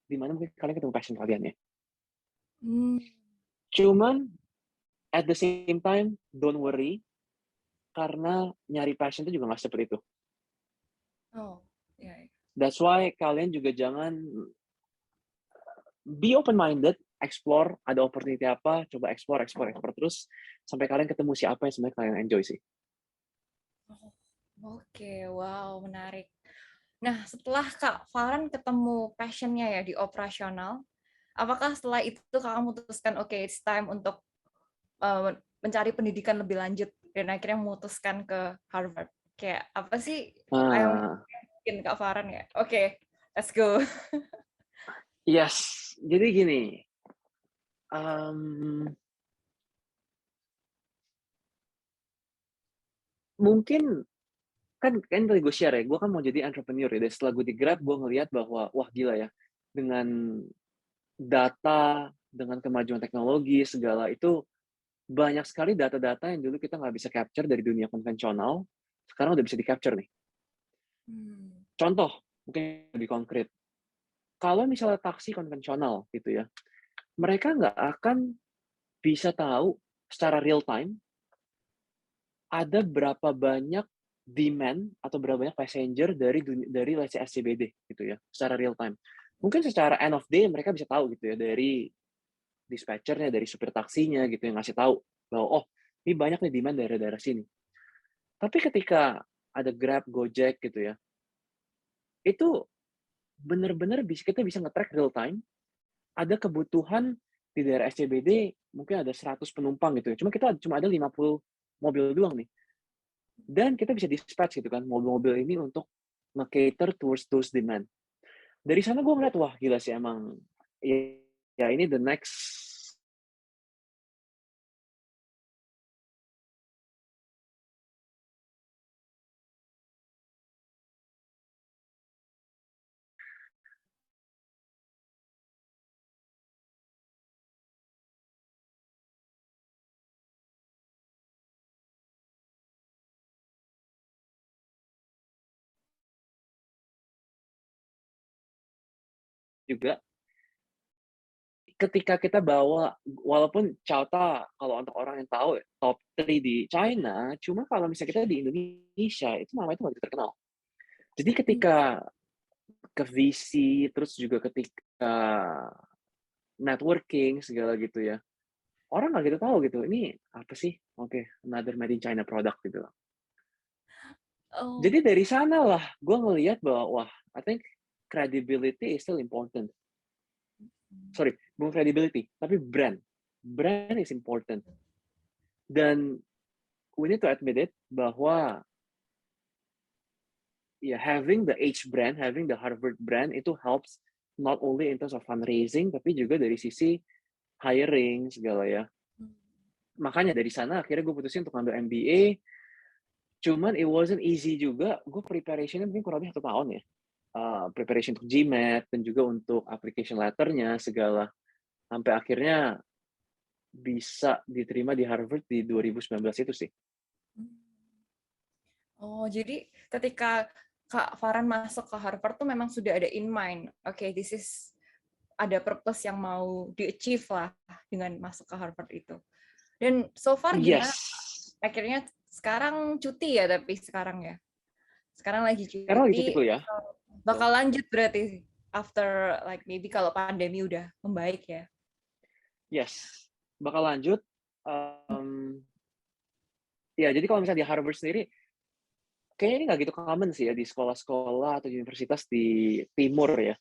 di mana mungkin kalian ketemu passion kalian ya. Hmm. Cuman at the same time, don't worry, karena nyari passion itu juga nggak seperti itu. Oh, ya. That's why kalian juga jangan be open-minded, explore, ada opportunity apa, coba explore terus, sampai kalian ketemu siapa yang sebenarnya kalian enjoy sih. Oke, wow, menarik. Nah, setelah Kak Farhan ketemu passion-nya ya di operasional, apakah setelah itu Kakak memutuskan, oke, it's time untuk mencari pendidikan lebih lanjut dan akhirnya memutuskan ke Harvard? Kayak apa sih yang Nah, bikin Kak Farhan ya? Oke, let's go. yes, jadi gini, um, mungkin kan tadi gue share ya, gue kan mau jadi entrepreneur ya, dan setelah gue di Grab, gue ngelihat bahwa, wah gila ya, dengan data, dengan kemajuan teknologi, segala itu, banyak sekali data-data yang dulu kita nggak bisa capture dari dunia konvensional, sekarang udah bisa di-capture nih. Contoh, mungkin lebih konkret. Kalau misalnya taksi konvensional gitu ya, mereka nggak akan bisa tahu secara real time ada berapa banyak demand atau berapa banyak passenger dari let's say SCBD gitu ya, secara real time. Mungkin secara end of day mereka bisa tahu gitu ya dari dispatchernya, dari supir taksinya gitu yang ngasih tahu bahwa oh ini banyak nih demand dari daerah sini. Tapi ketika ada Grab, Gojek gitu ya, itu benar-benar kita bisa nge-track real time. Ada kebutuhan di daerah SCBD mungkin ada 100 penumpang gitu ya. Cuma ada 50 mobil doang nih. Dan kita bisa dispatch gitu kan mobil-mobil ini untuk nge-cater towards those demand. Dari sana gue ngeliat wah gila sih emang ya ini the next juga ketika kita bawa, walaupun Chowta kalau untuk orang yang tahu top 3 di China, cuma kalau misalnya kita di Indonesia itu nama itu nggak begitu terkenal. Jadi ketika ke VC terus juga ketika networking segala gitu ya, orang nggak gitu tahu gitu ini apa sih, oke, another made in China product gitu. Oh. Jadi dari sana lah gue ngelihat bahwa wah I think credibility is still important. Sorry, bukan credibility tapi brand is important. Dan we need to admit it bahwa ya having the H brand, having the Harvard brand itu helps not only in terms of fundraising tapi juga dari sisi hiring segala ya. Makanya dari sana akhirnya gue putusin untuk ngambil MBA. Cuman it wasn't easy juga. Gue preparationnya mungkin kurang lebih 1 tahun ya. Preparation untuk GMAT dan juga untuk application letternya segala. Sampai akhirnya bisa diterima di Harvard di 2019 itu sih. Oh, jadi ketika Kak Farhan masuk ke Harvard tuh memang sudah ada in mind. Oke, this is ada purpose yang mau di-achieve lah dengan masuk ke Harvard itu. Dan so far gimana? Yes. Akhirnya sekarang cuti ya, tapi sekarang ya. Sekarang lagi Sekarang lagi cuti cuti. kuliah. Bakal lanjut berarti after like maybe kalau pandemi udah membaik ya. Yes. Bakal lanjut. Ya, jadi kalau misalnya di Harvard sendiri, kayaknya ini nggak gitu common sih ya di sekolah-sekolah atau universitas di timur ya.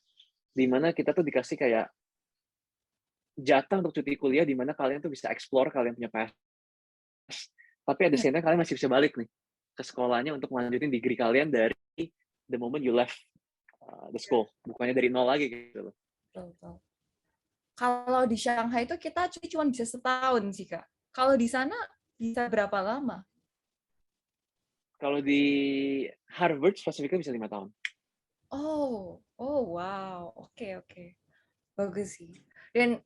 Di mana kita tuh dikasih kayak jatah untuk cuti kuliah di mana kalian tuh bisa explore kalian punya passion. Tapi at the same time kalian masih bisa balik nih ke sekolahnya untuk melanjutin degree kalian dari the moment you left the school. Bukannya dari nol lagi gitu loh. Betul. Kalau di Shanghai itu kita cuti cuma bisa setahun sih, Kak. Kalau di sana bisa berapa lama? Kalau di Harvard spesifiknya bisa 5 tahun. Oh wow, oke. Bagus sih. Dan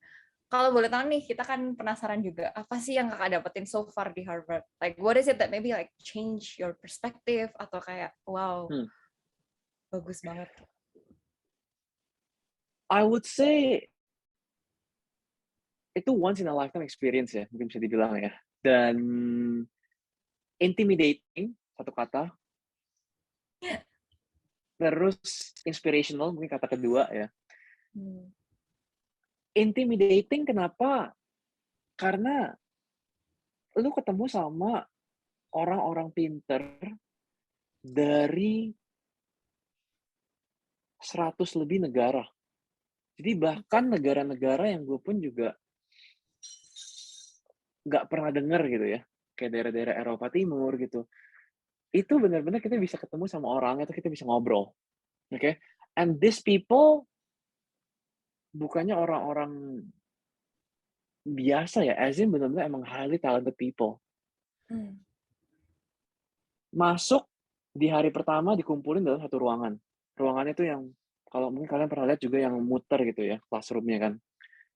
kalau boleh tahu nih, kita kan penasaran juga, apa sih yang kakak dapetin so far di Harvard? Like, what is it that maybe like change your perspective atau kayak, wow, bagus banget. I would say itu once in a lifetime experience ya, mungkin bisa dibilang ya. Dan intimidating, satu kata. Terus inspirational, mungkin kata kedua ya. Intimidating kenapa? Karena lu ketemu sama orang-orang pinter dari 100 lebih negara. Jadi bahkan negara-negara yang gue pun juga nggak pernah dengar gitu ya. Kayak daerah-daerah Eropa Timur gitu. Itu benar-benar kita bisa ketemu sama orang, atau kita bisa ngobrol. Oke? And these people bukannya orang-orang biasa ya, as in benar-benar emang highly talented people. Masuk di hari pertama dikumpulin dalam satu ruangan. Ruangannya itu yang, kalau mungkin kalian pernah lihat juga yang muter gitu ya, classroom-nya kan.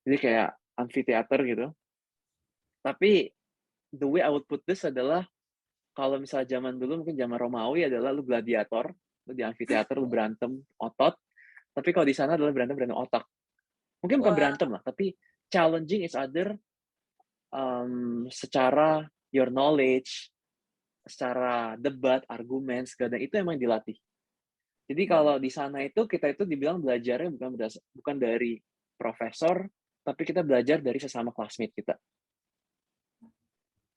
Jadi kayak amphitheater gitu. Tapi the way I would put this adalah, kalau misalnya zaman dulu, mungkin zaman Romawi adalah lu gladiator, lu di amphitheater, lu berantem otot. Tapi kalau di sana adalah berantem otak. Mungkin bukan berantem lah, tapi challenging each other secara your knowledge, secara debat, argumen, segala itu emang dilatih. Jadi kalau di sana itu kita itu dibilang belajarnya bukan dari profesor, tapi kita belajar dari sesama classmate kita.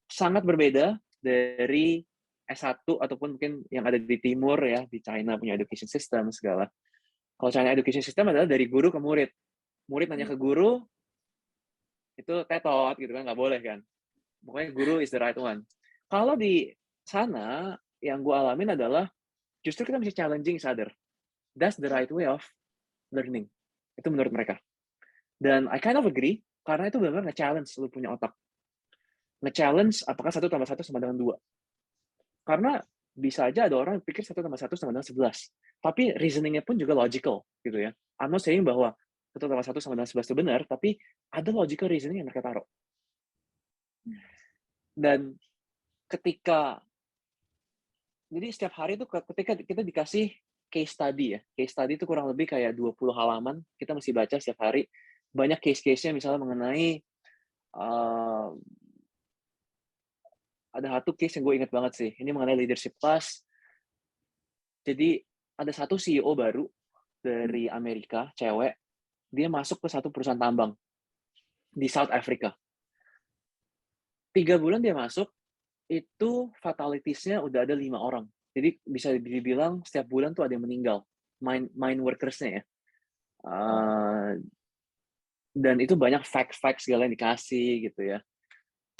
Sangat berbeda dari S1 ataupun mungkin yang ada di timur ya, di China punya education system segala. Kalau China education system adalah dari guru ke murid. Murid nanya ke guru, itu tetot gitu kan, nggak boleh kan. Pokoknya guru is the right one. Kalau di sana, yang gue alamin adalah justru kita mesti challenging each other. That's the right way of learning. Itu menurut mereka. Dan I kind of agree, karena itu benar-benar nge-challenge lu punya otak. Nge-challenge apakah 1 tambah 1 sama dengan 2. Karena bisa aja ada orang yang pikir 1 tambah 1 sama dengan 11. Tapi reasoning-nya pun juga logical gitu ya. I'm not saying bahwa 1 tambah 1 sama dengan 11 itu benar, tapi ada logical reasoning yang mereka taruh. Dan jadi setiap hari itu ketika kita dikasih case study ya. Case study itu kurang lebih kayak 20 halaman, kita mesti baca setiap hari. Banyak case-case-nya misalnya mengenai ada satu case yang gue ingat banget sih. Ini mengenai leadership class. Jadi ada satu CEO baru dari Amerika, cewek. Dia masuk ke satu perusahaan tambang di South Africa. 3 bulan dia masuk, itu fatalities-nya udah ada 5 orang. Jadi bisa dibilang setiap bulan tuh ada yang meninggal. Mine workers-nya ya. Dan itu banyak fact segala yang dikasih gitu ya.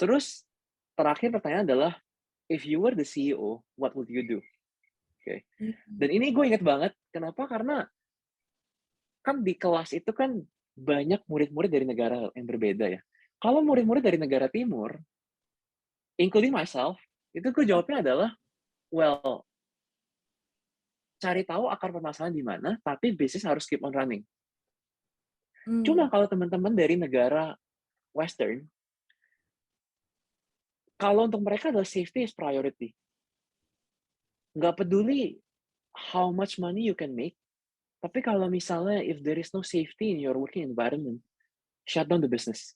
Terus terakhir pertanyaan adalah, if you were the CEO, what would you do? Okay. Dan ini gue ingat banget, kenapa? Karena kan di kelas itu kan banyak murid-murid dari negara yang berbeda ya. Kalau murid-murid dari negara timur, including myself, itu gue jawabnya adalah, well, cari tahu akar permasalahan di mana, tapi bisnis harus keep on running. Cuma kalau teman-teman dari negara Western, kalau untuk mereka adalah safety is priority. Nggak peduli how much money you can make, tapi kalau misalnya if there is no safety in your working environment, shut down the business.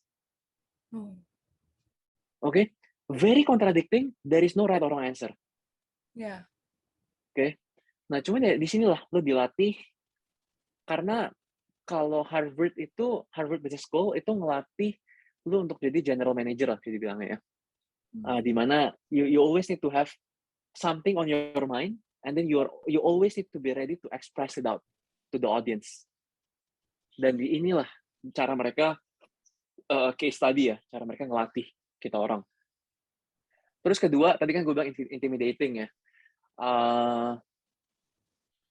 Okay? Very contradicting, there is no right or wrong answer. Yeah. Okay? Nah, cuman ya di sinilah lo dilatih, karena kalau Harvard Business School itu ngelatih lo untuk jadi general manager lah, jadi bilangnya ya. Di mana you always need to have something on your mind, and then you always need to be ready to express it out to the audience. Dan di inilah cara mereka case study ya, cara mereka ngelatih kita orang. Terus kedua, tadi kan gue bilang intimidating ya.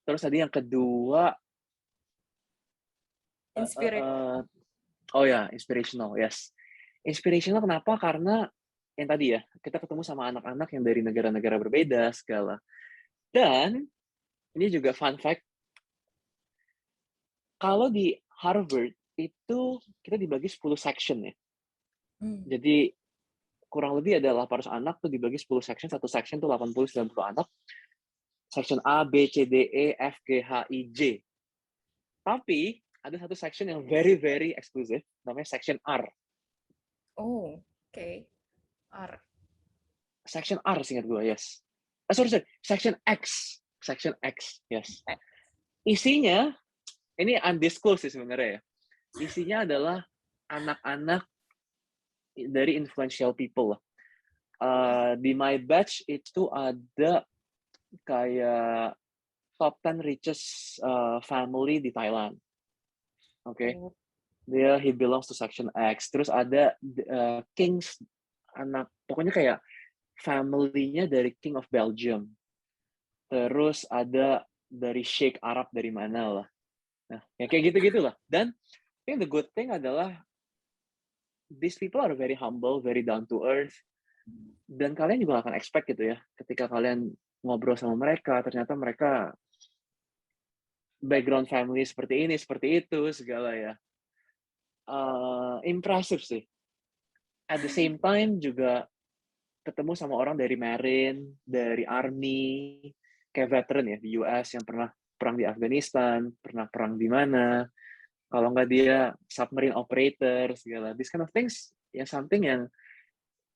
Terus tadi yang kedua, inspirational, yes. Inspirational kenapa? Karena yang tadi ya, kita ketemu sama anak-anak yang dari negara-negara berbeda segala. Dan ini juga fun fact, kalau di Harvard itu kita dibagi 10 section ya. Jadi kurang lebih ada 800 anak tuh dibagi 10 section, satu section tuh 80-90 anak. Section A, B, C, D, E, F, G, H, I, J. Tapi ada satu section yang very very eksklusif, namanya section R. Oh, oke. R. Section R seingat gue, yes. Sorry, section X. Section X, yes. Isinya, ini undisclosed sih sebenarnya ya. Isinya adalah anak-anak dari influential people lah. Di my batch itu ada kayak top 10 richest family di Thailand. Oke. He belongs to section X. Terus ada kings, anak pokoknya kayak family-nya dari King of Belgium. Terus ada dari Sheikh Arab dari mana lah. Nah, ya kayak gitu-gitu lah. Dan I think the good thing adalah these people are very humble, very down to earth. Dan kalian juga gak akan expect gitu ya, ketika kalian ngobrol sama mereka, ternyata mereka background family seperti ini, seperti itu, segala ya. Impressive sih. At the same time juga ketemu sama orang dari Marine, dari Army, kayak veteran ya, di US yang pernah perang di Afghanistan, pernah perang di mana, kalau nggak dia submarine operator, segala. This kind of things, yang something yang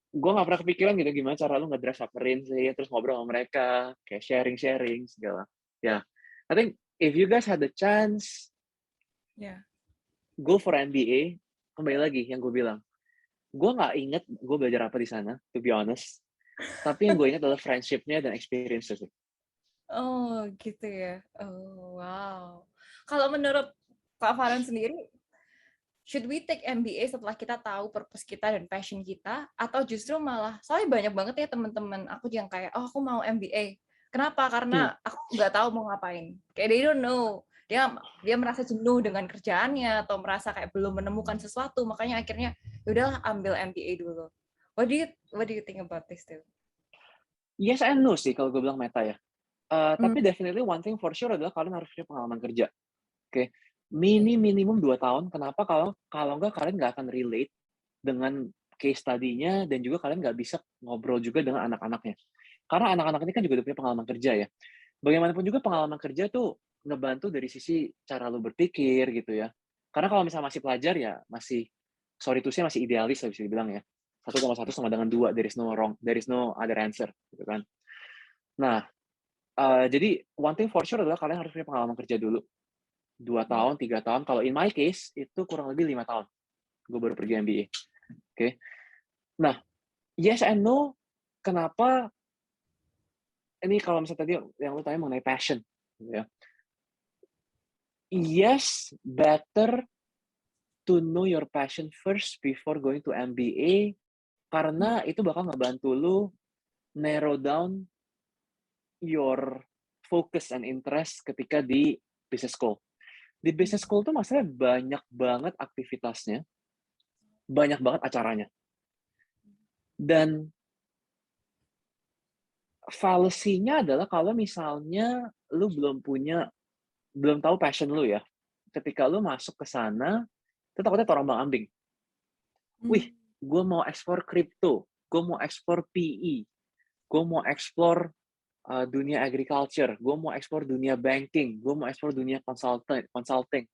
gue nggak pernah kepikiran gitu, gimana cara lu nge-drive submarine sih, terus ngobrol sama mereka, kayak sharing-sharing, segala. Ya, I think if you guys had the chance, go for MBA, kembali lagi yang gue bilang. Gue nggak inget gue belajar apa di sana, to be honest. Tapi yang gue ingat adalah friendship-nya dan experience-nya sih. Oh, gitu ya. Oh, wow. Kalau menurut Kak Farhan sendiri, should we take MBA setelah kita tahu purpose kita dan passion kita, atau justru malah, soalnya banyak banget ya teman-teman aku yang kayak, oh aku mau MBA. Kenapa? Karena aku nggak tahu mau ngapain. Kayak they don't know. Dia merasa jenuh dengan kerjaannya atau merasa kayak belum menemukan sesuatu, makanya akhirnya yaudahlah ambil MBA dulu. What do you think about this too? Yes and no sih kalau gue bilang meta ya. Tapi definitely one thing for sure adalah kalian harus punya pengalaman kerja. Oke. Minimum 2 tahun. Kenapa? Kalau nggak kalian nggak akan relate dengan case study-nya dan juga kalian nggak bisa ngobrol juga dengan anak-anaknya. Karena anak-anak ini kan juga udah punya pengalaman kerja ya. Bagaimanapun juga pengalaman kerja tuh ngebantu dari sisi cara lu berpikir gitu ya. Karena kalau misalnya masih pelajar ya masih, sorry to say, masih idealis lah bisa dibilang ya. 1,1 sama dengan 2, there is no other answer gitu kan. Nah, jadi one thing for sure adalah kalian harus punya pengalaman kerja dulu. 2 tahun, 3 tahun. Kalau in my case, itu kurang lebih 5 tahun. Gue baru pergi MBA. Oke. Nah, yes and no, kenapa? Ini kalau misalnya tadi yang lu tanya mengenai passion. Gitu ya. Yes, better to know your passion first before going to MBA, karena itu bakal ngebantu lu narrow down your focus and interest ketika di business school. Di business school tuh masalahnya banyak banget aktivitasnya, banyak banget acaranya. Dan fallacy-nya adalah kalau misalnya lu belum tahu passion lu ya, ketika lu masuk ke sana, itu takutnya terombang-ambing. Wih, gue mau explore crypto, gue mau explore PE, gue mau explore dunia agriculture, gue mau explore dunia banking, gue mau explore dunia consulting,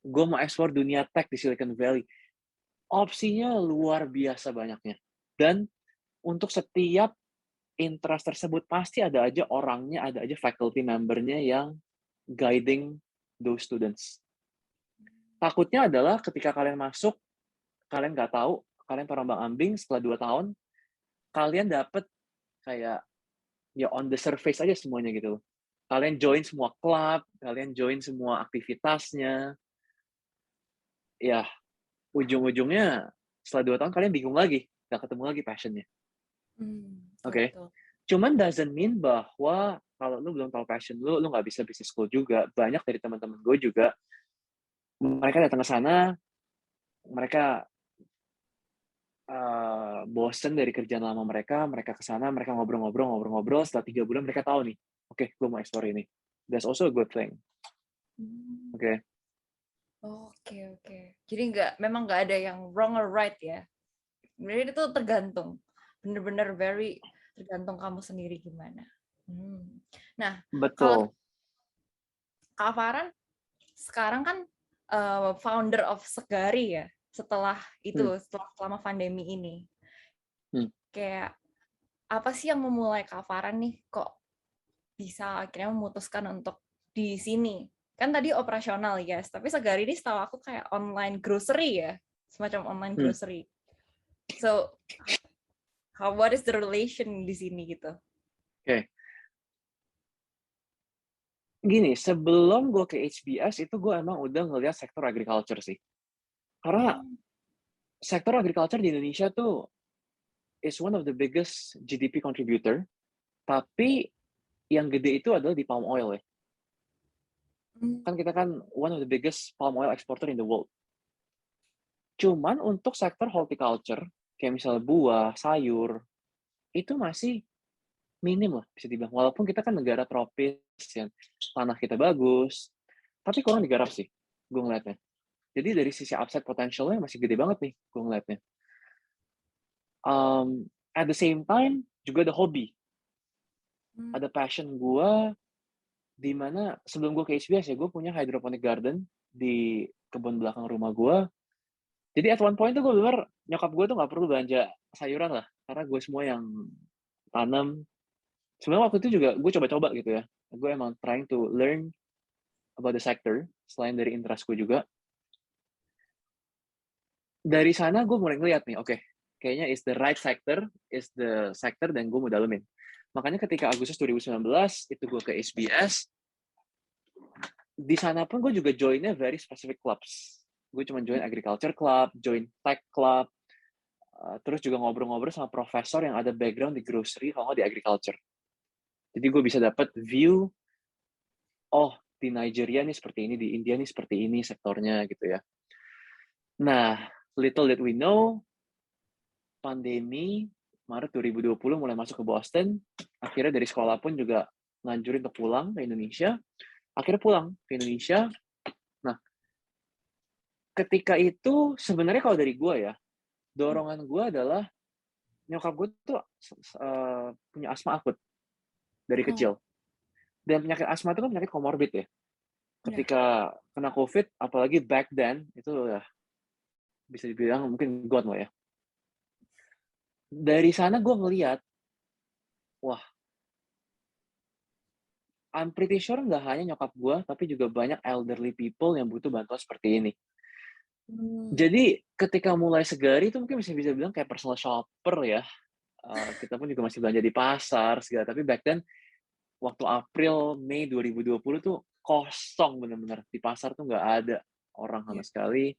gue mau explore dunia tech di Silicon Valley. Opsinya luar biasa banyaknya. Dan untuk setiap interest tersebut pasti ada aja orangnya, ada aja faculty membernya yang guiding those students. Takutnya adalah ketika kalian masuk, kalian nggak tahu, kalian terombang-ambing, setelah 2 tahun, kalian dapet kayak ya on the surface aja semuanya gitu. Kalian join semua klub, kalian join semua aktivitasnya. Ya, ujung-ujungnya setelah 2 tahun kalian bingung lagi, nggak ketemu lagi passionnya. Oke. Cuman doesn't mean bahwa kalau lu belum tahu passion lu nggak bisa business school juga. Banyak dari teman-teman gue juga, mereka datang ke sana, mereka bosen dari kerjaan lama mereka ke sana, mereka ngobrol, setelah 3 bulan mereka tahu nih, oke, gue mau explore ini. That's also a good thing. Oke. Jadi memang nggak ada yang wrong or right ya. Sebenarnya itu tergantung. Bener-bener very tergantung kamu sendiri gimana. Nah, betul. Kak Farhan, sekarang kan founder of Segari ya, setelah Hmm. selama pandemi ini. Hmm. Kayak apa sih yang memulai Kak Farhan nih kok bisa akhirnya memutuskan untuk di sini? Kan tadi operasional guys, tapi Segari ini setahu aku kayak online grocery ya, semacam online grocery. So, what is the relation di sini gitu? Oke. Gini, sebelum gue ke HBS itu gue emang udah ngeliat sektor agriculture sih. Karena sektor agriculture di Indonesia tuh is one of the biggest GDP contributor, tapi yang gede itu adalah di palm oil ya. Kan kita kan one of the biggest palm oil exporter in the world. Cuman untuk sektor horticulture, kayak misalnya buah, sayur, itu masih minim lah bisa dibilang. Walaupun kita kan negara tropis, ya, tanah kita bagus, tapi kurang digarap sih, gue ngeliatnya. Jadi dari sisi upside potentialnya masih gede banget nih, gue ngeliatnya. At the same time, juga ada hobi. Ada passion gue, di mana sebelum gue ke HBS ya, gue punya hydroponic garden di kebun belakang rumah gue. Jadi at one point tuh gue bener, nyokap gue tuh gak perlu belanja sayuran lah, karena gue semua yang tanam. Sebenarnya waktu itu juga gue coba-coba gitu ya. Gue emang trying to learn about the sector, selain dari interest gue juga. Dari sana gue mulai ngeliat nih, oke, kayaknya is the right sector, dan gue mau dalemin. Makanya ketika Agustus 2019, itu gue ke SBS, di sana pun gue juga joinnya very specific clubs. Gue cuma join agriculture club, join tech club, terus juga ngobrol-ngobrol sama profesor yang ada background di grocery, kalau nggak di agriculture. Jadi gue bisa dapat view, oh di Nigeria nih seperti ini, di India nih seperti ini sektornya gitu ya. Nah, little did we know, pandemi Maret 2020 mulai masuk ke Boston. Akhirnya dari sekolah pun juga nganjurin untuk pulang ke Indonesia. Akhirnya pulang ke Indonesia. Nah, ketika itu sebenarnya kalau dari gue ya, dorongan gue adalah nyokap gue tuh punya asma akut dari kecil. Dan penyakit asma itu kan penyakit komorbid ya. Ketika kena COVID, apalagi back then, itu ya bisa dibilang mungkin God lah ya. Dari sana gue ngeliat, wah, I'm pretty sure nggak hanya nyokap gue, tapi juga banyak elderly people yang butuh bantuan seperti ini. Jadi ketika mulai Segari itu mungkin bisa bilang kayak personal shopper ya. Kita pun juga masih belanja di pasar segala. Tapi back then waktu April, Mei 2020 tuh kosong bener-bener. Di pasar tuh nggak ada orang sama sekali.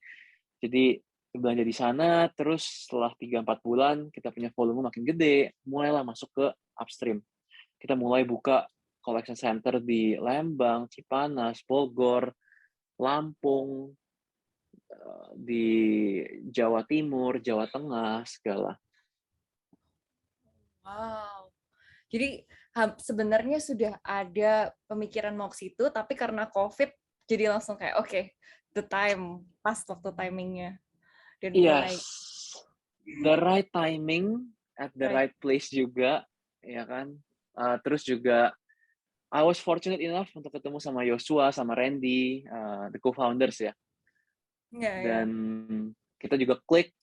Jadi belanja di sana, terus setelah 3-4 bulan kita punya volume makin gede, mulailah masuk ke upstream. Kita mulai buka collection center di Lembang, Cipanas, Bogor, Lampung, di Jawa Timur, Jawa Tengah, segala. Wow. Jadi sebenarnya sudah ada pemikiran mau ke situ, tapi karena COVID jadi langsung kayak oke, the time, pas waktu timingnya. Dan mulai. Yes, the right timing at the right place juga, ya kan. Terus juga I was fortunate enough untuk ketemu sama Joshua, sama Randy, the co-founders ya. Dan kita juga klik,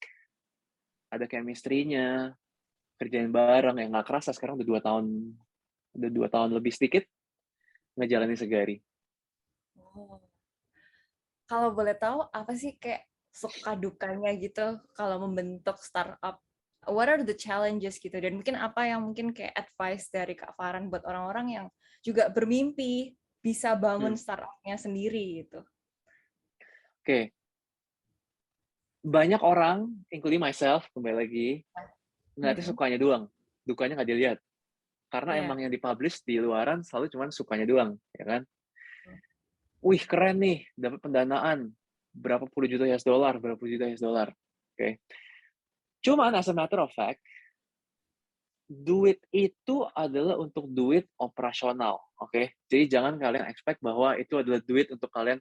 ada chemistry-nya, kerjain bareng, yang nggak kerasa sekarang udah 2 tahun lebih sedikit ngejalanin Segari. Kalau boleh tahu apa sih kayak suka dukanya gitu kalau membentuk startup? What are the challenges gitu? Dan mungkin apa yang mungkin kayak advice dari Kak Farhan buat orang-orang yang juga bermimpi bisa bangun startup-nya sendiri gitu? Oke. Banyak orang, including myself, kembali lagi, ngeliatnya sukanya doang. Dukanya nggak dilihat. Karena emang yang dipublish di luaran selalu cuma sukanya doang, ya kan? Wih, keren nih, dapat pendanaan. Berapa puluh juta US dollar, berapa puluh juta US dollar. Oke. Cuman, as a matter of fact, duit itu adalah untuk duit operasional, oke? Jadi jangan kalian expect bahwa itu adalah duit untuk kalian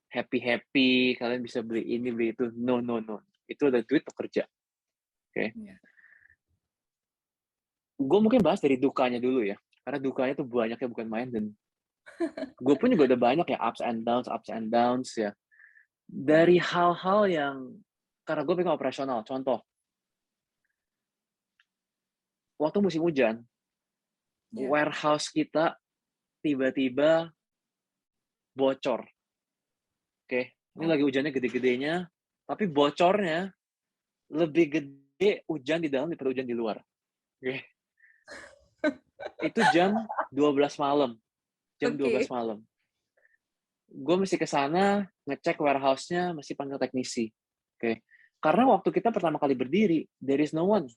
happy-happy, kalian bisa beli ini, beli itu. No, no, no. Itu adalah duit untuk kerja. Oke? Gue mungkin bahas dari dukanya dulu ya. Karena dukanya tuh banyaknya bukan main. Dan gue pun juga udah banyak ya ups and downs ya. Dari hal-hal yang, karena gue pegang operasional, contoh, waktu musim hujan, Ya. warehouse kita tiba-tiba bocor. Oke, ini lagi hujannya gede-gedenya, tapi bocornya lebih gede hujan di dalam daripada hujan di luar. Oke. Itu jam 12 malam. Jam 12 Oke. malam. Gue mesti ke sana, ngecek warehouse-nya, mesti panggil teknisi. Oke. Karena waktu kita pertama kali berdiri, there is no one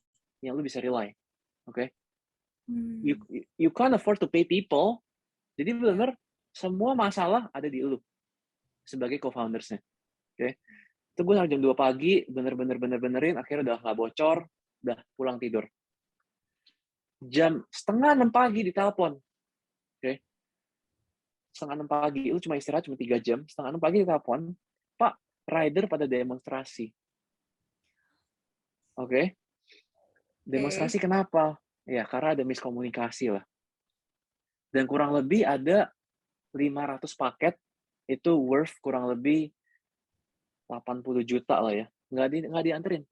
yang lu bisa rely. Oke. You can't afford to pay people. Jadi benar-benar semua masalah ada di lu sebagai co-founders-nya. Oke. Itu gue jam 2 pagi, benerin, akhirnya udah nggak bocor, udah pulang tidur. Jam 5:30 pagi ditelepon. Oke. 5:30 pagi, lu cuma istirahat cuma 3 jam, 5:30 pagi ditelepon, Pak, rider pada demonstrasi. Oke. Demonstrasi kenapa? Ya, karena ada miskomunikasi lah. Dan kurang lebih ada 500 paket, itu worth kurang lebih 80 juta lah ya. Nggak dianterin.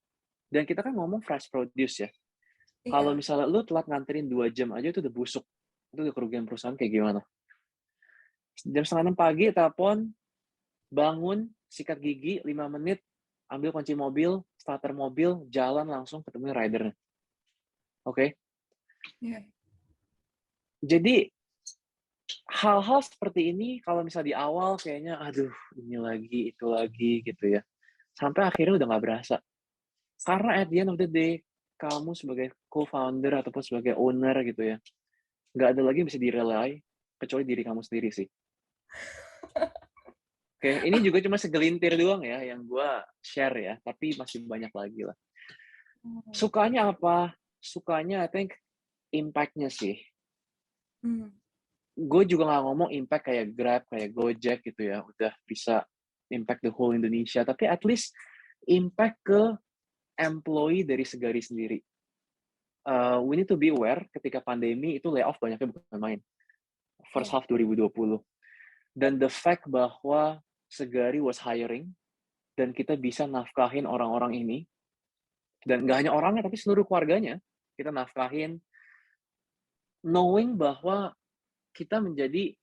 Dan kita kan ngomong fresh produce ya. Kalau Iya. misalnya lu telat nganterin 2 jam aja itu udah busuk. Itu udah kerugian perusahaan kayak gimana. Jam 5:30 pagi, telepon, bangun, sikat gigi, 5 menit, ambil kunci mobil, starter mobil, jalan langsung ketemu ridernya. Oke? Iya. Jadi, hal-hal seperti ini, kalau misalnya di awal kayaknya, aduh, ini lagi, itu lagi, gitu ya. Sampai akhirnya udah nggak berasa. Karena at the end of the day, kamu sebagai co-founder ataupun sebagai owner gitu ya, nggak ada lagi yang bisa di-rely, kecuali diri kamu sendiri sih. Oke, ini juga cuma segelintir doang ya yang gue share ya, tapi masih banyak lagi lah. Sukanya apa? Sukanya I think impact-nya sih. Gue juga nggak ngomong impact kayak Grab, kayak Gojek gitu ya, udah bisa impact the whole Indonesia, tapi at least impact ke employee dari Segari sendiri. We need to be aware ketika pandemi itu layoff banyaknya bukan main. First half 2020. Dan the fact bahwa Segari was hiring, dan kita bisa nafkahin orang-orang ini, dan nggak hanya orangnya, tapi seluruh keluarganya, kita nafkahin, knowing bahwa kita menjadi,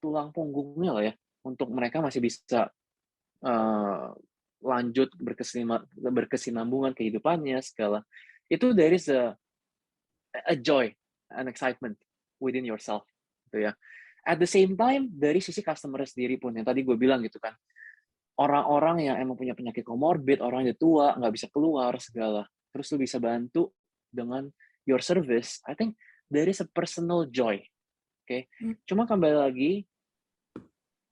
tulang punggungnya lah ya, untuk mereka masih bisa lanjut berkesinambungan kehidupannya, segala. Itu there is a joy, an excitement within yourself. Gitu ya. At the same time, dari sisi customer sendiri pun, yang tadi gue bilang gitu kan, orang-orang yang emang punya penyakit komorbid, orang yang tua, nggak bisa keluar, segala. Terus lu bisa bantu dengan your service, I think there is a personal joy. Okay? Cuma kembali lagi,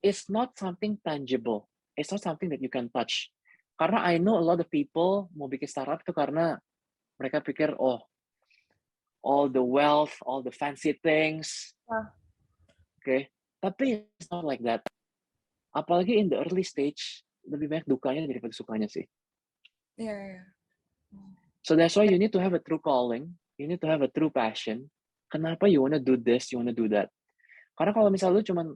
it's not something tangible. It's not something that you can touch. Karena I know a lot of people mau bikin startup itu karena mereka pikir, oh, all the wealth, all the fancy things. Okay? Tapi it's not like that. Apalagi in the early stage, lebih banyak dukanya daripada sukanya sih. Iya. So that's why you need to have a true calling, you need to have a true passion. Kenapa you wanna do this, you wanna do that? Karena kalau misalnya lu cuman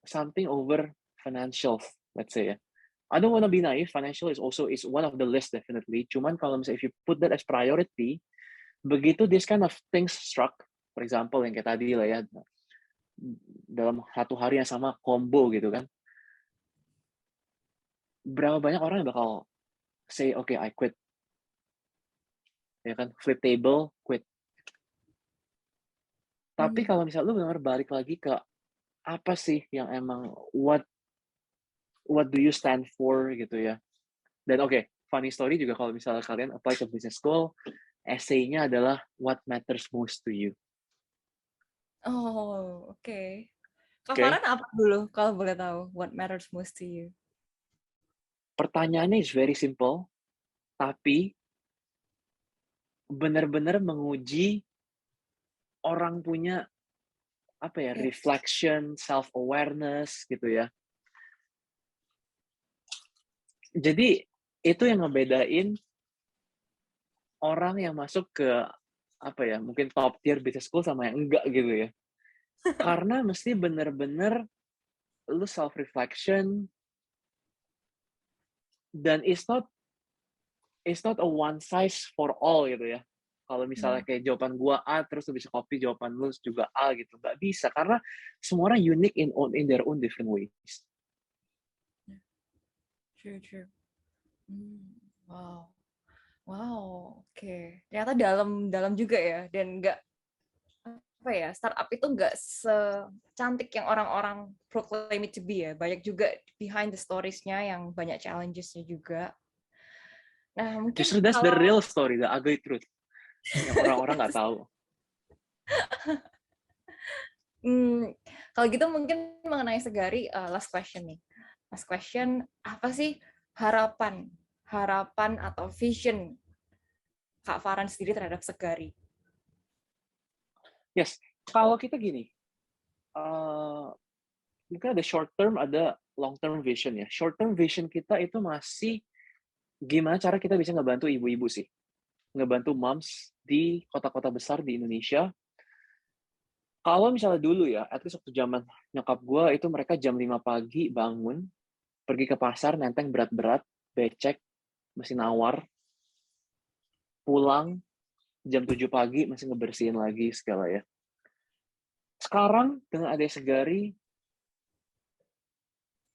something over financial, let's say ya. I don't wanna be naive, financial is one of the list definitely. Cuman kalau misalnya if you put that as priority, begitu this kind of things struck, for example yang kayak tadi lah ya, dalam satu hari yang sama combo gitu kan, berapa banyak orang yang bakal say, okay, I quit. Ya kan, flip table, quit. Tapi kalau misalnya lu benar balik lagi ke apa sih yang emang what do you stand for gitu ya. Dan okay, funny story juga kalau misalnya kalian apply ke business school, essay-nya adalah what matters most to you. Oh, oke. Kak Okay? Farhan apa dulu kalau boleh tahu? What matters most to you? Pertanyaannya is very simple, tapi benar-benar menguji orang punya reflection, self-awareness gitu ya. Jadi itu yang ngebedain orang yang masuk ke mungkin top tier business school sama yang enggak gitu ya. Karena mesti benar-benar lu self reflection, dan it's not a one size for all gitu ya. Kalau misalnya Hmm, kayak jawaban gua A, terus lu bisa copy jawaban lu juga A gitu, nggak bisa karena semua orang unique in their own different ways. true. Wow. Wow, oke. Ternyata dalam juga ya, dan nggak apa ya, startup itu nggak secantik yang orang-orang proclaim it to be ya. Banyak juga behind the stories-nya yang banyak challenges-nya juga. Nah, mungkin Justru that's the kalau real story, the ugly truth yang orang-orang nggak tahu. hmm, kalau gitu mungkin mengenai Segari, last question nih. Last question, apa sih harapan atau vision Kak Farhan sendiri terhadap Segari? Yes, kalau kita gini, uh, mungkin ada short term, ada long term vision ya. Short term vision kita itu masih gimana cara kita bisa ngebantu ibu-ibu sih, ngebantu moms di kota-kota besar di Indonesia. Kalau misalnya dulu ya, at least waktu zaman nyokap gue itu mereka jam 5 pagi bangun, pergi ke pasar, nenteng berat-berat, becek, mesin nawar, pulang jam 7 pagi masih ngebersihin lagi segala ya. Sekarang dengan adanya Segari,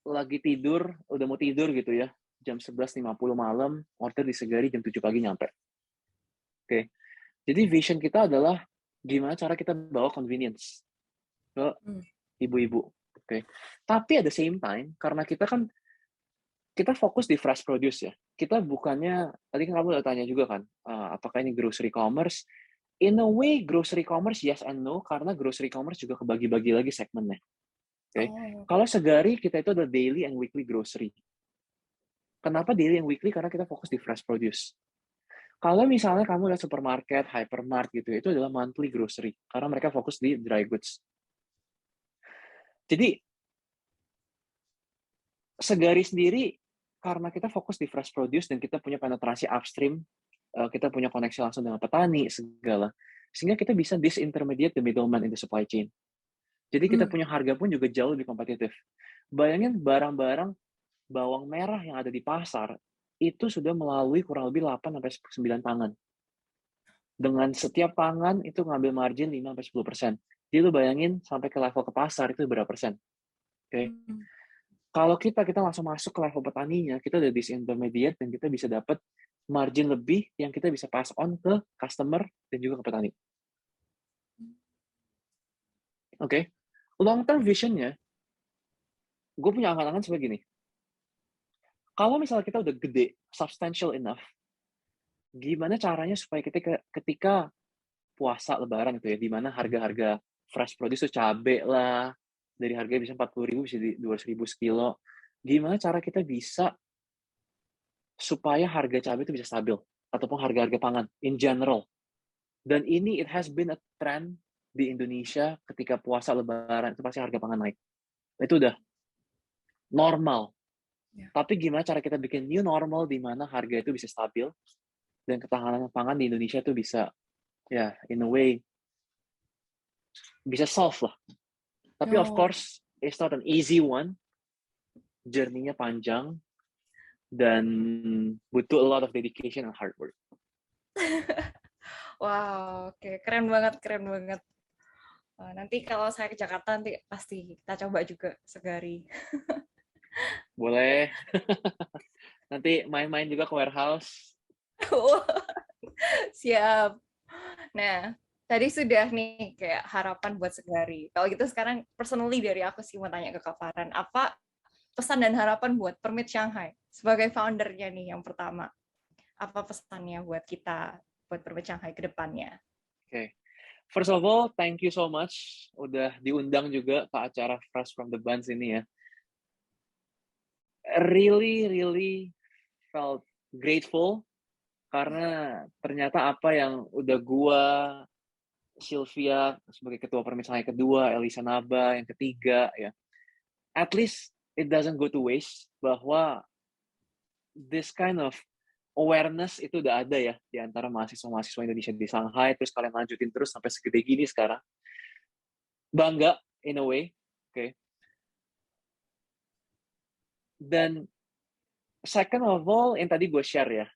lagi tidur, udah mau tidur gitu ya, jam 11.50 malam, order di Segari jam 7 pagi nyampe. Oke. Jadi vision kita adalah gimana cara kita bawa convenience ke Hmm. ibu-ibu. Oke. Tapi at the same time, karena kita fokus di fresh produce ya. Kita bukannya, tadi kan kamu udah tanya juga kan, apakah ini grocery commerce? In a way, grocery commerce yes and no, karena grocery commerce juga kebagi-bagi lagi segmennya. Oke. Oh, Kalau Segari, kita itu ada daily and weekly grocery. Kenapa daily and weekly? Karena kita fokus di fresh produce. Kalau misalnya kamu lihat supermarket, hypermart gitu, itu adalah monthly grocery. Karena mereka fokus di dry goods. Jadi, Segari sendiri, karena kita fokus di fresh produce dan kita punya penetrasi upstream, kita punya koneksi langsung dengan petani, segala. Sehingga kita bisa disintermediate the middleman in the supply chain. Jadi kita hmm. punya harga pun juga jauh lebih kompetitif. Bayangin barang-barang bawang merah yang ada di pasar, itu sudah melalui kurang lebih 8-9 tangan. Dengan setiap tangan itu ngambil margin 5-10%. Jadi lu bayangin sampai ke level ke pasar itu berapa persen. Oke. Hmm. Kalau kita langsung masuk ke level petaninya, kita udah disintermediate dan kita bisa dapat margin lebih yang kita bisa pass on ke customer dan juga ke petani. Oke. Long term vision-nya, gue punya angan-angan seperti gini. Kalau misalnya kita udah gede, substantial enough, gimana caranya supaya kita ketika puasa lebaran gitu ya, di mana harga-harga fresh produce tuh cabe lah, dari harga bisa 40.000 bisa di 200.000 sekilo. Gimana cara kita bisa supaya harga cabai itu bisa stabil ataupun harga-harga pangan in general. Dan ini it has been a trend di Indonesia ketika puasa lebaran itu pasti harga pangan naik. Itu udah normal. Ya. Tapi gimana cara kita bikin new normal di mana harga itu bisa stabil dan ketahanan pangan di Indonesia itu bisa ya in a way bisa solve lah. Tapi of Oh, course it's not an easy one. Journey-nya panjang dan butuh a lot of dedication and hard work. wow, oke, keren banget, keren banget. Nanti kalau saya ke Jakarta nanti pasti kita coba juga Segari. Boleh. Nanti main-main juga ke warehouse. Siap. Nah, tadi sudah nih kayak harapan buat Segari. Kalau gitu sekarang personally dari aku sih mau tanya ke Kak Farhan, apa pesan dan harapan buat Permit Shanghai sebagai foundernya nih yang pertama? Apa pesannya buat kita, buat Permit Shanghai ke depannya? Okay. First of all, thank you so much udah diundang juga ke acara Fresh from the Buns ini ya. Really felt grateful karena ternyata apa yang udah gua, Sylvia sebagai ketua Permit Shanghai kedua, Elisa Naba yang ketiga ya. At least it doesn't go to waste bahwa this kind of awareness itu udah ada ya di antara mahasiswa-mahasiswa Indonesia di Shanghai, terus kalian lanjutin terus sampai segede gini sekarang. Bangga in a way, oke. Dan second of all, yang tadi gue share ya,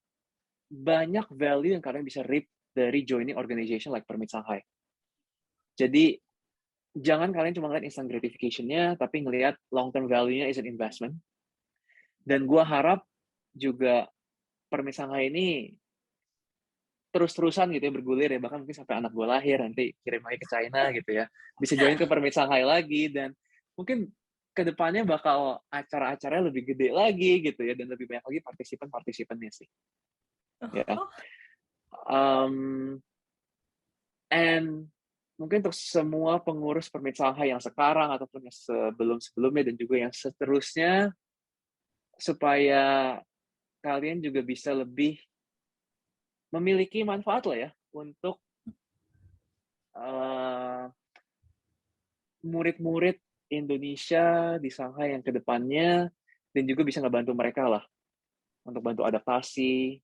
banyak value yang kalian bisa reap dari joining organization like Permit Shanghai. Jadi, jangan kalian cuma ngeliat instant gratification-nya, tapi ngelihat long-term value-nya is an investment. Dan gue harap juga Permit Shanghai ini terus-terusan gitu ya, bergulir ya, bahkan mungkin sampai anak gue lahir, nanti kirim lagi ke China gitu ya. Bisa join ke Permit Shanghai lagi, dan mungkin kedepannya bakal acara-acaranya lebih gede lagi gitu ya, dan lebih banyak lagi partisipan-partisipannya sih. Ya. And mungkin untuk semua pengurus Permit Shanghai yang sekarang ataupun yang sebelum-sebelumnya dan juga yang seterusnya, supaya kalian juga bisa lebih memiliki manfaat lah ya untuk murid-murid Indonesia di Shanghai yang kedepannya, dan juga bisa ngebantu mereka lah untuk bantu adaptasi,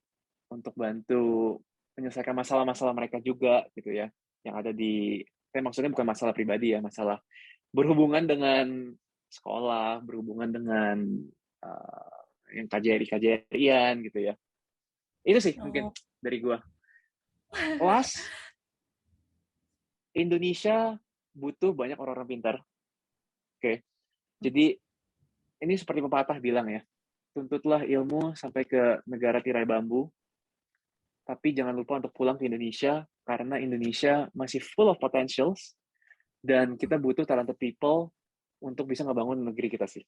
untuk bantu menyelesaikan masalah-masalah mereka juga gitu ya, yang ada di, maksudnya bukan masalah pribadi ya, masalah berhubungan dengan sekolah, berhubungan dengan yang KJRI-KJRI-an gitu ya. Itu sih mungkin dari gua. Plus, Indonesia butuh banyak orang-orang pintar. Oke. Jadi, ini seperti pepatah bilang ya, tuntutlah ilmu sampai ke negara tirai bambu, tapi jangan lupa untuk pulang ke Indonesia, karena Indonesia masih full of potentials, dan kita butuh talented people untuk bisa ngebangun negeri kita sih.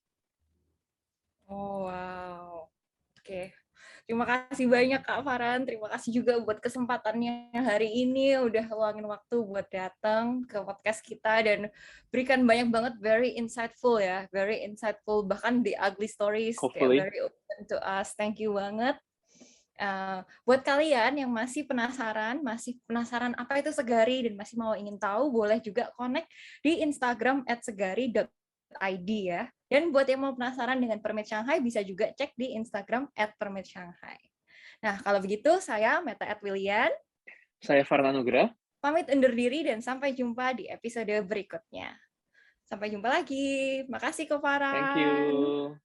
Oh, wow. Oke. Terima kasih banyak Kak Farhan. Terima kasih juga buat kesempatannya hari ini. Udah luangin waktu buat datang ke podcast kita dan berikan banyak banget very insightful ya. Very insightful. Bahkan the ugly stories. Hopefully. Very open to us. Thank you banget. Buat kalian yang masih penasaran apa itu Segari dan masih mau ingin tahu, boleh juga connect di Instagram @segari.id ya. Dan buat yang mau penasaran dengan Permit Shanghai, bisa juga cek di Instagram @permitshanghai. Nah, kalau begitu saya Meta Willian. Saya Farhan Nugra. Pamit undur diri dan sampai jumpa di episode berikutnya. Sampai jumpa lagi. Makasih Ko Farhan. Thank you.